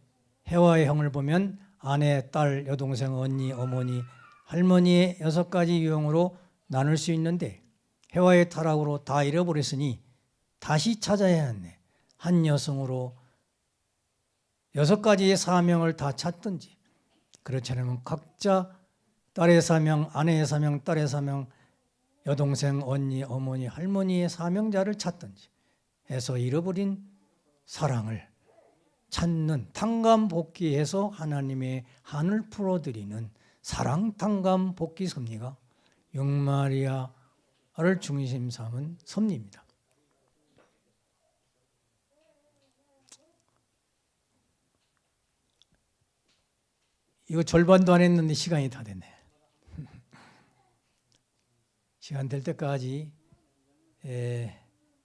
해와의 형을 보면 아내, 딸, 여동생, 언니, 어머니, 할머니의 6가지 유형으로 나눌 수 있는데 해와의 타락으로 다 잃어버렸으니 다시 찾아야 하네. 한 여성으로 6가지의 사명을 다 찾든지 그렇지 않으면 각자 딸의 사명, 아내의 사명, 딸의 사명, 여동생, 언니, 어머니, 할머니의 사명자를 찾든지 해서 잃어버린 사랑을 찾는 탕감복귀해서 하나님의 한을 풀어드리는 사랑 탕감복귀 섭리가 육마리아를 중심 삼은 섭리입니다. 이거 절반도 안 했는데 시간이 다 됐네. 시간 될 때까지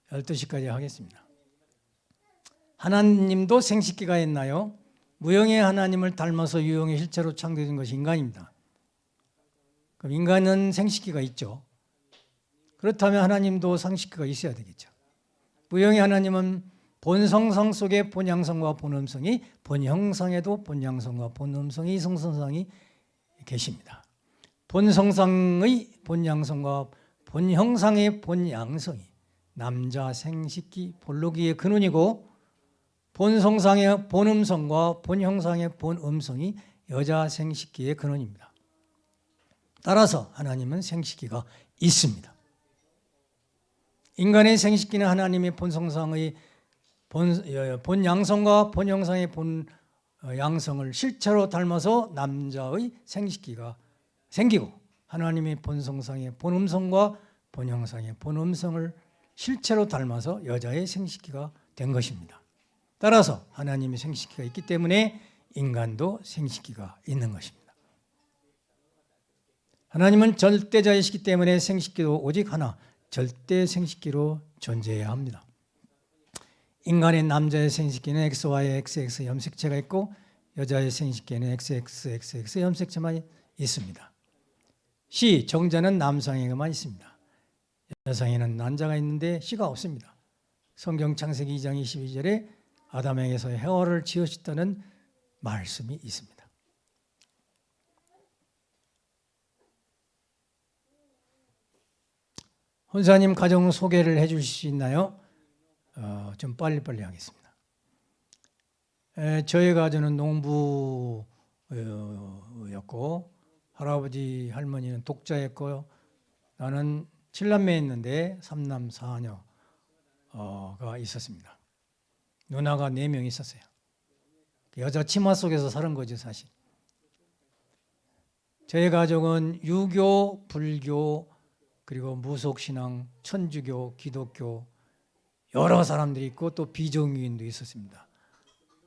12시까지 하겠습니다. 하나님도 생식기가 있나요? 무형의 하나님을 닮아서 유형의 실체로 창조된 것이 인간입니다. 그럼 인간은 생식기가 있죠. 그렇다면 하나님도 생식기가 있어야 되겠죠. 무형의 하나님은 본성상 속에 본양성과 본음성이, 본형상에도 본양성과 본음성이 성성상이 계십니다. 본성상의 본양성과 본형상의 본양성이 남자 생식기 본로기의 근원이고 본성상의 본음성과 본형상의 본음성이 여자 생식기의 근원입니다. 따라서 하나님은 생식기가 있습니다. 인간의 생식기는 하나님의 본성상의 본양성과 본형상의 본양성을 실체로 닮아서 남자의 생식기가 생기고 하나님의 본성상의 본음성과 본형상의 본음성을 실체로 닮아서 여자의 생식기가 된 것입니다. 따라서 하나님의 생식기가 있기 때문에 인간도 생식기가 있는 것입니다. 하나님은 절대자이시기 때문에 생식기도 오직 하나, 절대 생식기로 존재해야 합니다. 인간의 남자의 생식기는 XY, XX 염색체가 있고 여자의 생식기에는 XXXX 염색체만 있습니다. 씨, 정자는 남성에게만 있습니다. 여성에는 난자가 있는데 씨가 없습니다. 성경 창세기 2장 22절에 아담에게서 해와를 지으셨다는 말씀이 있습니다. 혼사님 가정 소개를 해 주실 수 있나요? 좀 빨리빨리 하겠습니다. 저희 가정은 농부였고 할아버지 할머니는 독자였고요. 나는 7남매였는데 3남 4녀가 있었습니다. 누나가 4명 있었어요. 여자 치마 속에서 사는 거죠, 사실. 저희 가족은 유교, 불교, 그리고 무속신앙, 천주교, 기독교 여러 사람들이 있고 또 비종교인도 있었습니다.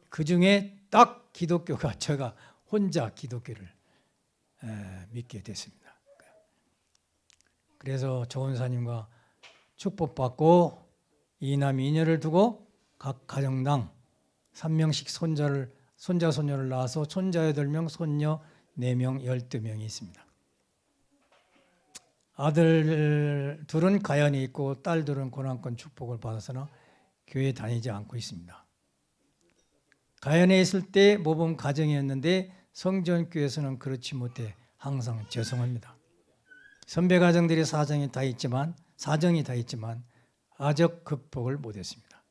그 중에 딱 기독교가 제가 혼자 기독교를 믿게 됐습니다. 그래서 조원사님과 축복받고 이남 이녀를 두고 각 가정당 3명씩 손자 손녀를 낳아서 손자 8명, 손녀 4명, 12명이 있습니다. 아들 둘은 가연이 있고 딸 둘은 고난권 축복을 받아서나 교회 다니지 않고 있습니다. 가연에 있을 때 모범 가정이었는데 성전교회에서는 그렇지 못해 항상 죄송합니다. 선배 가정들이 사정이 다 있지만 아적 극복을 못했습니다.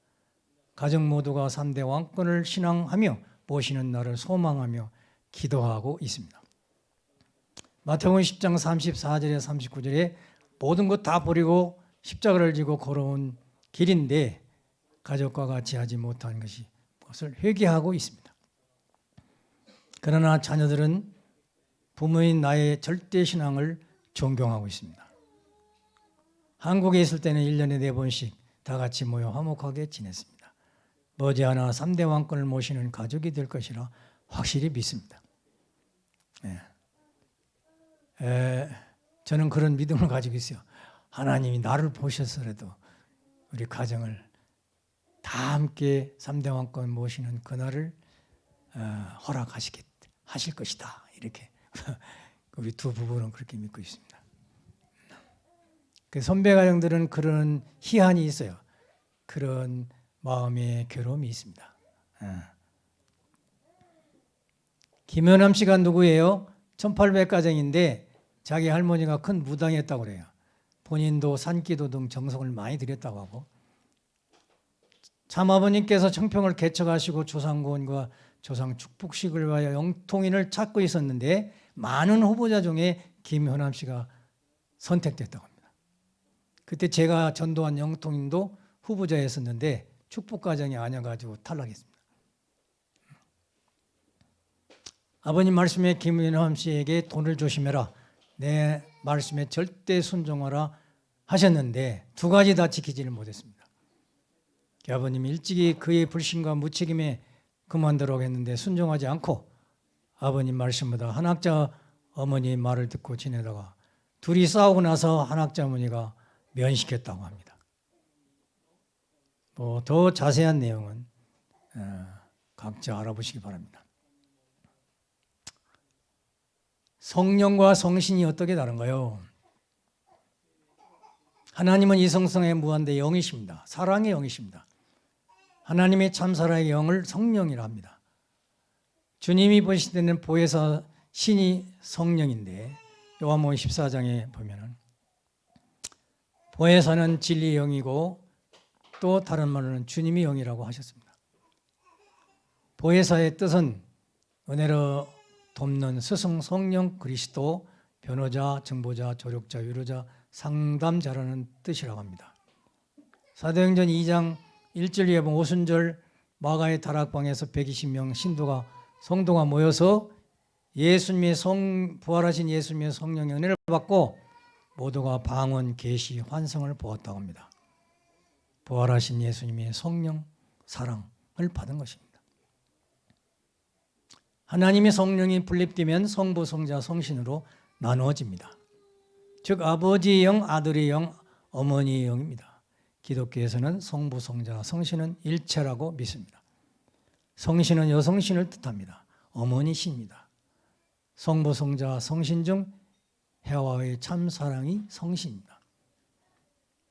가정 모두가 3대 왕권을 신앙하며 모시는 날을 소망하며 기도하고 있습니다. 마태복음 10장 34절에 39절에 모든 것 다 버리고 십자가를 지고 걸어온 길인데 가족과 같이 하지 못한 것을 회개하고 있습니다. 그러나 자녀들은 부모인 나의 절대 신앙을 존경하고 있습니다. 한국에 있을 때는 1년에 4번씩 다 같이 모여 화목하게 지냈습니다. 머지않아 3대 왕권을 모시는 가족이 될 것이라 확실히 믿습니다. 저는 그런 믿음을 가지고 있어요. 하나님이 나를 보셔서라도 우리 가정을 다 함께 3대 왕권 모시는 그날을 하실 것이다. 이렇게 우리 두 부부는 그렇게 믿고 있습니다. 그 선배 가정들은 그런 희한이 있어요. 그런 마음의 괴로움이 있습니다. 김현암 씨가 누구예요? 1800가정인데 자기 할머니가 큰 무당이었다고 그래요. 본인도 산기도 등 정성을 많이 들였다고 하고 참아버님께서 청평을 개척하시고 조상구원과 조상 축복식을 위하여 영통인을 찾고 있었는데 많은 후보자 중에 김현암 씨가 선택됐다고 합니다. 그때 제가 전도한 영통인도 후보자였었는데 축복과정이 아니어가지고 탈락했습니다. 아버님 말씀에 김현암 씨에게 돈을 조심해라. 내 말씀에 절대 순종하라 하셨는데 두 가지 다 지키지를 못했습니다. 아버님이 일찍이 그의 불신과 무책임에 그만두라고 했는데 순종하지 않고 아버님 말씀보다 한학자 어머니 말을 듣고 지내다가 둘이 싸우고 나서 한학자 어머니가 면시켰다고 합니다. 더 자세한 내용은 각자 알아보시기 바랍니다. 성령과 성신이 어떻게 다른가요? 하나님은 이성성에 무한대 영이십니다. 사랑의 영이십니다. 하나님의 참사랑의 영을 성령이라 합니다. 주님이 보실 때는 보혜사 신이 성령인데 요한복음 14장에 보면은 보혜사는 진리의 영이고 또 다른 말로는 주님의 영이라고 하셨습니다. 보혜사의 뜻은 은혜로 돕는 스승 성령 그리스도 변호자, 정보자, 조력자, 위로자, 상담자라는 뜻이라고 합니다. 사도행전 2장 1절 예봉 오순절 마가의 다락방에서 120명 성도가 모여서 부활하신 예수님의 성령의 은혜를 받고 모두가 방언, 계시, 환성을 보았다고 합니다. 부활하신 예수님의 성령, 사랑을 받은 것입니다. 하나님의 성령이 분립되면 성부, 성자, 성신으로 나누어집니다. 즉 아버지의 영, 아들의 영, 어머니의 영입니다. 기독교에서는 성부, 성자, 성신은 일체라고 믿습니다. 성신은 여성신을 뜻합니다. 어머니신입니다. 성부, 성자, 성신 중 해와의 참사랑이 성신입니다.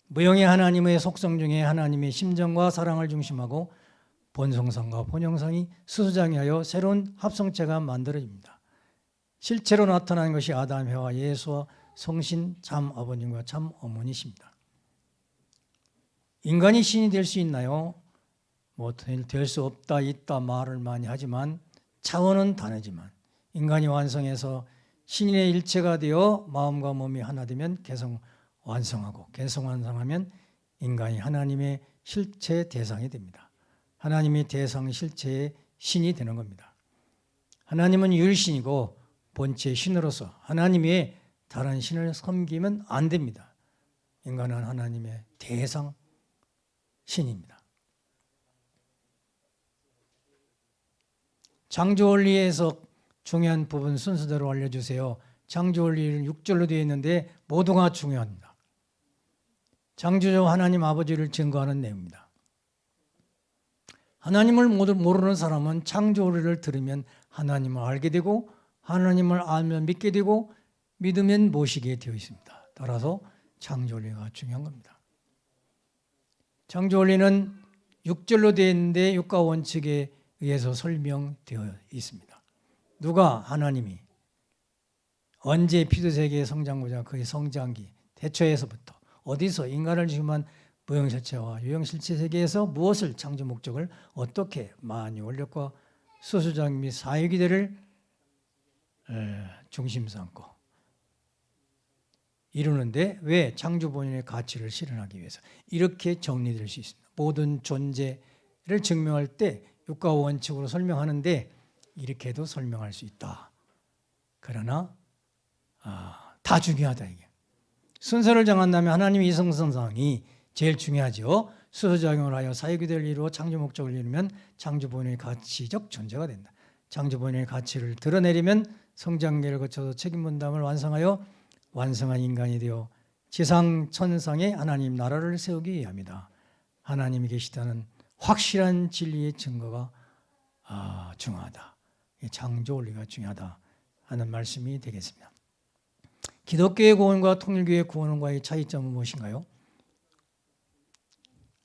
무형의 하나님의 속성 중에 하나님의 심정과 사랑을 중심하고 본성상과 본형상이 수수장하여 새로운 합성체가 만들어집니다. 실체로 나타나는 것이 아담, 해와, 예수와 성신, 참 아버님과 참 어머니십니다. 인간이 신이 될 수 있나요? 될 수 없다, 있다 말을 많이 하지만 차원은 다르지만 인간이 완성해서 신의 일체가 되어 마음과 몸이 하나 되면 개성 완성하고 개성 완성하면 인간이 하나님의 실체 대상이 됩니다. 하나님의 대상 실체의 신이 되는 겁니다. 하나님은 유일신이고 본체 신으로서 하나님의 다른 신을 섬기면 안 됩니다. 인간은 하나님의 대상 신입니다. 창조원리에서 중요한 부분 순서대로 알려주세요. 창조원리는 6절로 되어 있는데 모두가 중요합니다. 창조주 하나님 아버지를 증거하는 내용입니다. 하나님을 모르는 사람은 창조원리를 들으면 하나님을 알게 되고 하나님을 알면 믿게 되고 믿으면 모시게 되어 있습니다. 따라서 창조원리가 중요한 겁니다. 창조원리는 6절로 되어 있는데 육가 원칙에 의해서 설명되어 있습니다. 누가? 하나님이 언제 피드세계의 성장구자 그의 성장기 태초에서부터 어디서 인간을 지금한 무형실체와 유형실체 세계에서 무엇을 창조 목적을 어떻게 만유 원력과 수수장 및 사유기대를 중심 삼고 이루는데 왜 창조 본연의 가치를 실현하기 위해서 이렇게 정리될 수 있습니다. 모든 존재를 증명할 때 육가 원칙으로 설명하는데 이렇게도 설명할 수 있다. 그러나 다 중요하다 이게. 순서를 정한다면 하나님의 이성성상이 제일 중요하죠. 수소작용을 하여 사유기대를 이루어 창조 목적을 이루면 창조 본연의 가치적 존재가 된다. 창조 본연의 가치를 드러내려면 성장계를 거쳐서 책임 분담을 완성하여 완성한 인간이 되어 지상 천상에 하나님 나라를 세우기 위함이다. 하나님이 계시다는 확실한 진리의 증거가 중요하다. 창조 원리가 중요하다 하는 말씀이 되겠습니다. 기독교의 구원과 통일교의 구원과의 차이점은 무엇인가요?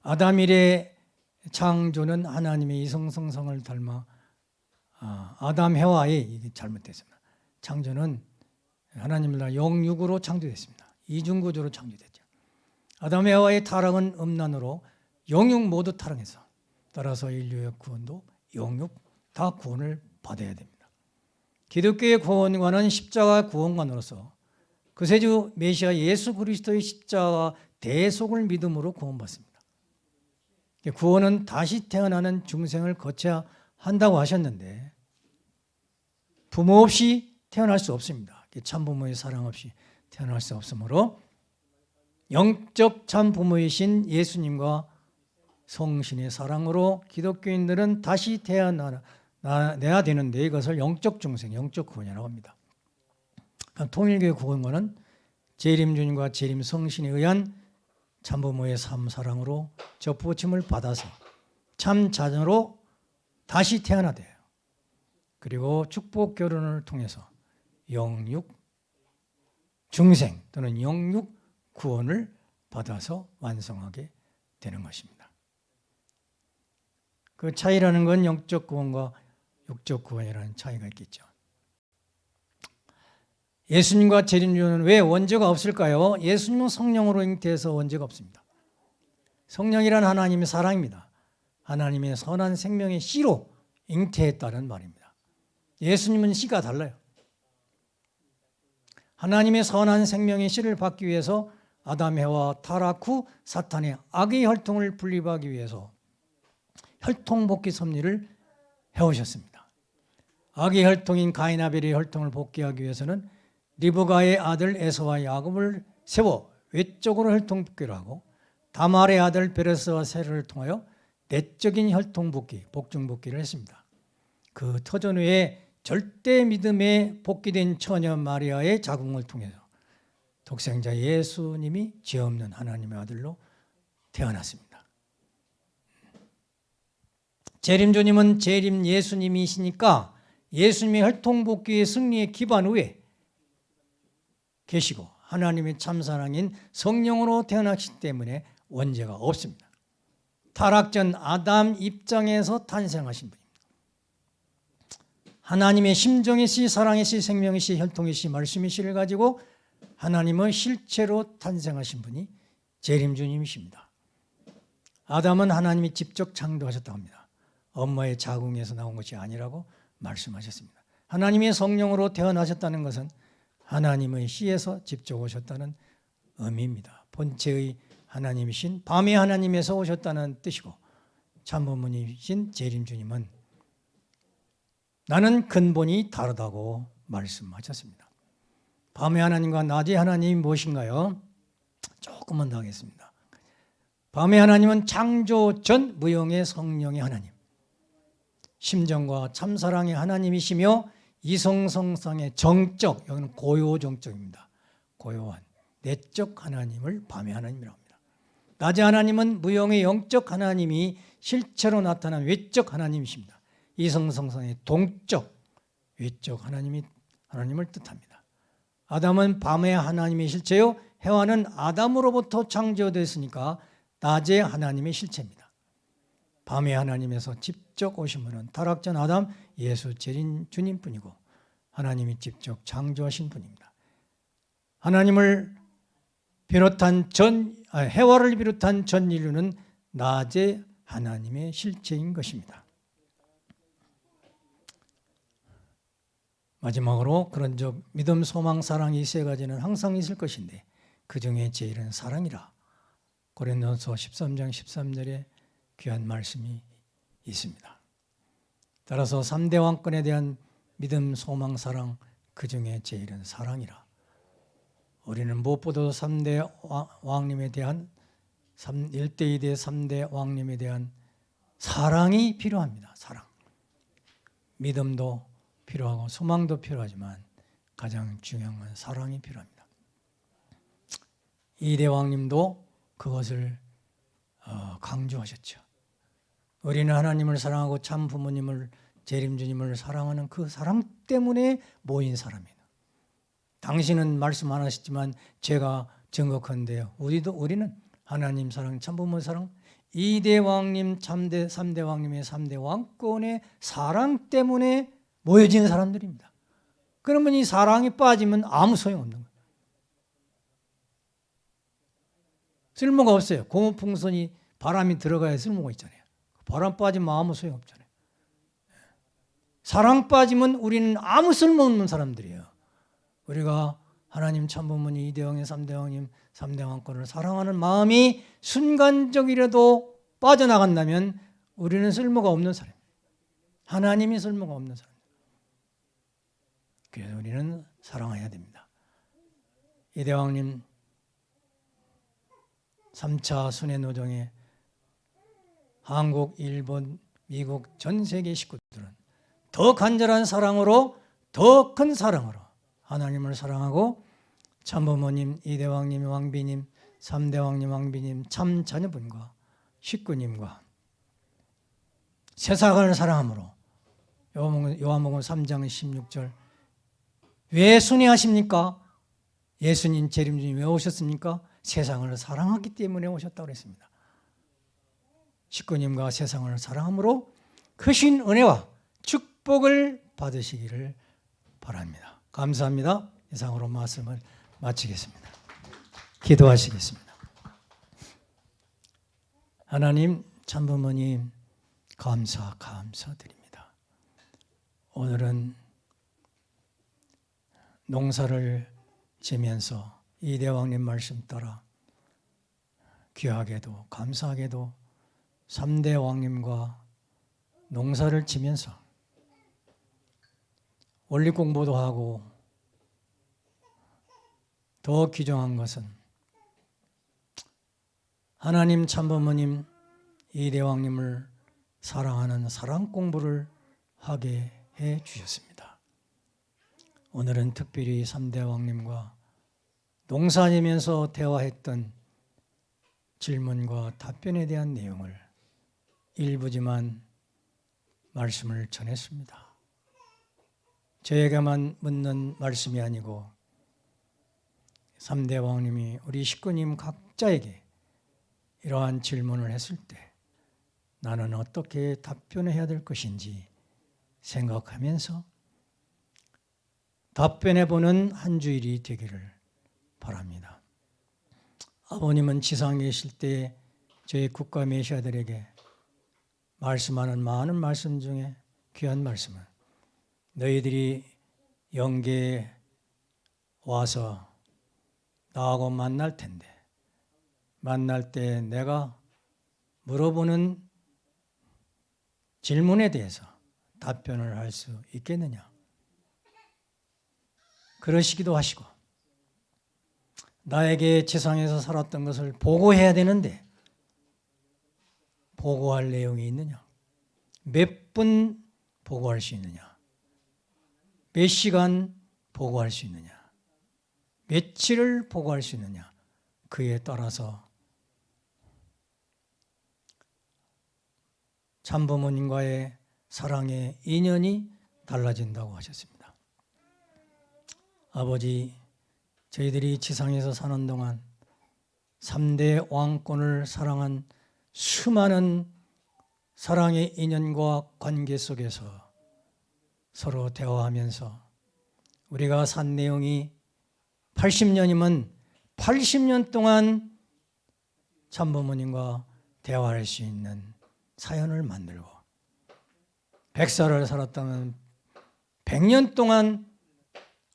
아담 이래 창조는 하나님의 이성성성을 닮아 아담 해와의 이게 잘못됐습니다. 창조는 하나님을 닮아 영육으로 창조됐습니다. 이중구조로 창조됐죠. 아담 해와의 타락은 음란으로 영육 모두 타락했어. 따라서 인류의 구원도 영육 다 구원을 받아야 됩니다. 기독교의 구원관은 십자가 구원관으로서 구세주 메시아 예수 그리스도의 십자가 대속을 믿음으로 구원받습니다. 구원은 다시 태어나는 중생을 거쳐야 한다고 하셨는데 부모 없이 태어날 수 없습니다. 참부모의 사랑 없이 태어날 수 없으므로 영적 참부모이신 예수님과 성신의 사랑으로 기독교인들은 다시 태어나야 되는데 이것을 영적 중생, 영적 구원이라고 합니다. 통일교의 구원관은 재림주님과 재림성신에 의한 참부모의 사랑으로 접붙임을 받아서 참 자녀로 다시 태어나대요. 그리고 축복 결혼을 통해서 영육 중생 또는 영육 구원을 받아서 완성하게 되는 것입니다. 그 차이라는 건 영적 구원과 육적 구원이라는 차이가 있겠죠. 예수님과 재림주는 왜 원죄가 없을까요? 예수님은 성령으로 잉태해서 원죄가 없습니다. 성령이란 하나님의 사랑입니다. 하나님의 선한 생명의 씨로 잉태했다는 말입니다. 예수님은 씨가 달라요. 하나님의 선한 생명의 씨를 받기 위해서 아담 해와 타락 후 사탄의 악의 혈통을 분립하기 위해서 혈통복귀 섭리를 해오셨습니다. 악의 혈통인 가인 아벨의 혈통을 복귀하기 위해서는 리브가의 아들 에서와 야곱을 세워 외적으로 혈통복귀를 하고 다말의 아들 베레스와 세르를 통하여 내적인 혈통복귀, 복중복귀를 했습니다. 그 터전 후에 절대 믿음에 복귀된 처녀 마리아의 자궁을 통해서 독생자 예수님이 죄 없는 하나님의 아들로 태어났습니다. 재림주님은 재림 예수님이시니까 예수님의 혈통복귀의 승리의 기반 위에 계시고 하나님의 참사랑인 성령으로 태어나시기 때문에 원죄가 없습니다. 타락전 아담 입장에서 탄생하신 분입니다. 하나님의 심정의 씨, 사랑의 씨, 생명의 씨, 혈통의 씨, 말씀의 씨를 가지고 하나님의 실체로 탄생하신 분이 재림주님이십니다. 아담은 하나님이 직접 창조하셨다고 합니다. 엄마의 자궁에서 나온 것이 아니라고 말씀하셨습니다. 하나님의 성령으로 태어나셨다는 것은 하나님의 씨에서 직접 오셨다는 의미입니다. 본체의 하나님이신 밤의 하나님에서 오셨다는 뜻이고 참부모님이신 재림주님은 나는 근본이 다르다고 말씀하셨습니다. 밤의 하나님과 낮의 하나님이 무엇인가요? 조금만 더 하겠습니다. 밤의 하나님은 창조 전 무형의 성령의 하나님, 심정과 참사랑의 하나님이시며 이성성상의 정적, 여기는 고요정적입니다. 고요한 내적 하나님을 밤의 하나님이라고 합니다. 낮의 하나님은 무형의 영적 하나님이 실체로 나타난 외적 하나님이십니다. 이성성상의 동적, 외적 하나님을 뜻합니다. 아담은 밤의 하나님의 실체요, 해와는 아담으로부터 창조됐으니까 낮의 하나님의 실체입니다. 밤의 하나님에서 직접 오신 분은 타락전 아담 예수 재림 주님뿐이고 하나님이 직접 창조하신 분입니다. 하나님을 비롯한 해와를 비롯한 전 인류는 낮의 하나님의 실체인 것입니다. 마지막으로 그런즉 믿음, 소망, 사랑 이 세 가지는 항상 있을 것인데 그 중에 제일은 사랑이라. 고린도서 13장 13절에 귀한 말씀이 있습니다. 따라서 3대 왕권에 대한 믿음, 소망, 사랑 그 중에 제일은 사랑이라. 우리는 무엇보다도 3대 왕님에 대한 1대 2대 3대 왕님에 대한 사랑이 필요합니다. 사랑. 믿음도 필요하고 소망도 필요하지만 가장 중요한 건 사랑이 필요합니다. 2대 왕님도 그것을 강조하셨죠. 우리는 하나님을 사랑하고 참 부모님을 재림주님을 사랑하는 그 사랑 때문에 모인 사람이에요. 당신은 말씀 안 하셨지만 제가 증거컨대요. 우리는 하나님 사랑, 참 부모 사랑, 2대 왕님, 3대 왕님의 3대 왕권의 사랑 때문에 모여진 사람들입니다. 그러면 이 사랑이 빠지면 아무 소용없는 거예요. 쓸모가 없어요. 고무풍선이 바람이 들어가야 쓸모가 있잖아요. 바람 빠지면 아무 소용없잖아요. 사랑 빠지면 우리는 아무 쓸모없는 사람들이에요. 우리가 하나님 참부모님 2대 왕님, 3대 왕님, 3대 왕권을 사랑하는 마음이 순간적이라도 빠져나간다면 우리는 쓸모가 없는 사람. 하나님이 쓸모가 없는 사람. 그래서 우리는 사랑해야 됩니다. 2대 왕님 3차 순회노동에 한국, 일본, 미국 전 세계 식구들은 더 간절한 사랑으로, 더 큰 사랑으로 하나님을 사랑하고 참부모님, 2대 왕님, 왕비님, 3대 왕님, 왕비님, 참 자녀분과 식구님과 세상을 사랑함으로 요한복음 3장 16절 왜 순회하십니까? 예수님 재림주님 왜 오셨습니까? 세상을 사랑하기 때문에 오셨다고 그랬습니다. 식구님과 세상을 사랑함으로 크신 은혜와 축복을 받으시기를 바랍니다. 감사합니다. 이상으로 말씀을 마치겠습니다. 기도하시겠습니다. 하나님 참부모님 감사드립니다. 오늘은 농사를 지면서 2대 왕님 말씀 따라 귀하게도 감사하게도 3대 왕님과 농사를 지면서 원리 공부도 하고 더 귀중한 것은 하나님 참부모님 2대 왕님을 사랑하는 사랑 공부를 하게 해 주셨습니다. 오늘은 특별히 3대 왕님과 농사지면서 대화했던 질문과 답변에 대한 내용을 일부지만 말씀을 전했습니다. 저에게만 묻는 말씀이 아니고 3대 왕님이 우리 식구님 각자에게 이러한 질문을 했을 때 나는 어떻게 답변해야 될 것인지 생각하면서 답변해보는 한 주일이 되기를 바랍니다. 아버님은 지상에 계실 때 저희 국가 메시아들에게 말씀하는 많은 말씀 중에 귀한 말씀은 너희들이 영계에 와서 나하고 만날 텐데 만날 때 내가 물어보는 질문에 대해서 답변을 할 수 있겠느냐. 그러시기도 하시고 나에게 지상에서 살았던 것을 보고해야 되는데 보고할 내용이 있느냐? 몇 분 보고할 수 있느냐? 몇 시간 보고할 수 있느냐? 며칠을 보고할 수 있느냐? 그에 따라서 참부모님과의 사랑의 인연이 달라진다고 하셨습니다. 아버지, 저희들이 지상에서 사는 동안 3대 왕권을 사랑한 수많은 사랑의 인연과 관계 속에서 서로 대화하면서 우리가 산 내용이 80년이면 80년 동안 참부모님과 대화할 수 있는 사연을 만들고 100살을 살았다면 100년 동안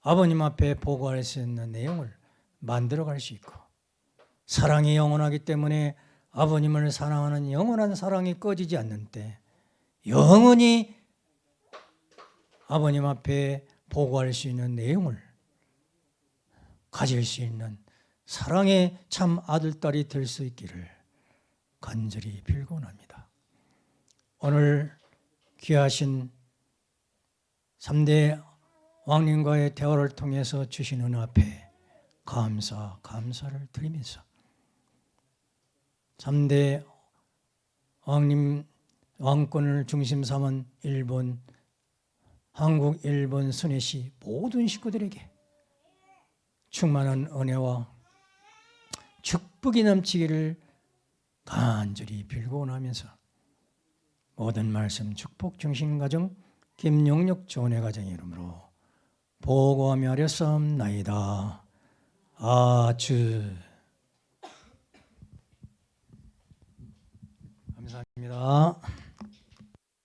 아버님 앞에 보고할 수 있는 내용을 만들어갈 수 있고 사랑이 영원하기 때문에 아버님을 사랑하는 영원한 사랑이 꺼지지 않는 때 영원히 아버님 앞에 보고할 수 있는 내용을 가질 수 있는 사랑의 참 아들딸이 될 수 있기를 간절히 빌곤합니다. 오늘 귀하신 3대 왕님과의 대화를 통해서 주신 은혜 앞에 감사를 드리면서 3대 왕님 왕권을 중심 삼은 일본, 한국, 일본, 순회시 모든 식구들에게 충만한 은혜와 축복이 넘치기를 간절히 빌고원하면서 모든 말씀 축복 중심가정 김용력 조은혜 가정의 이름으로 보고하며 하렸사옵나이다. 아주 감사합니다.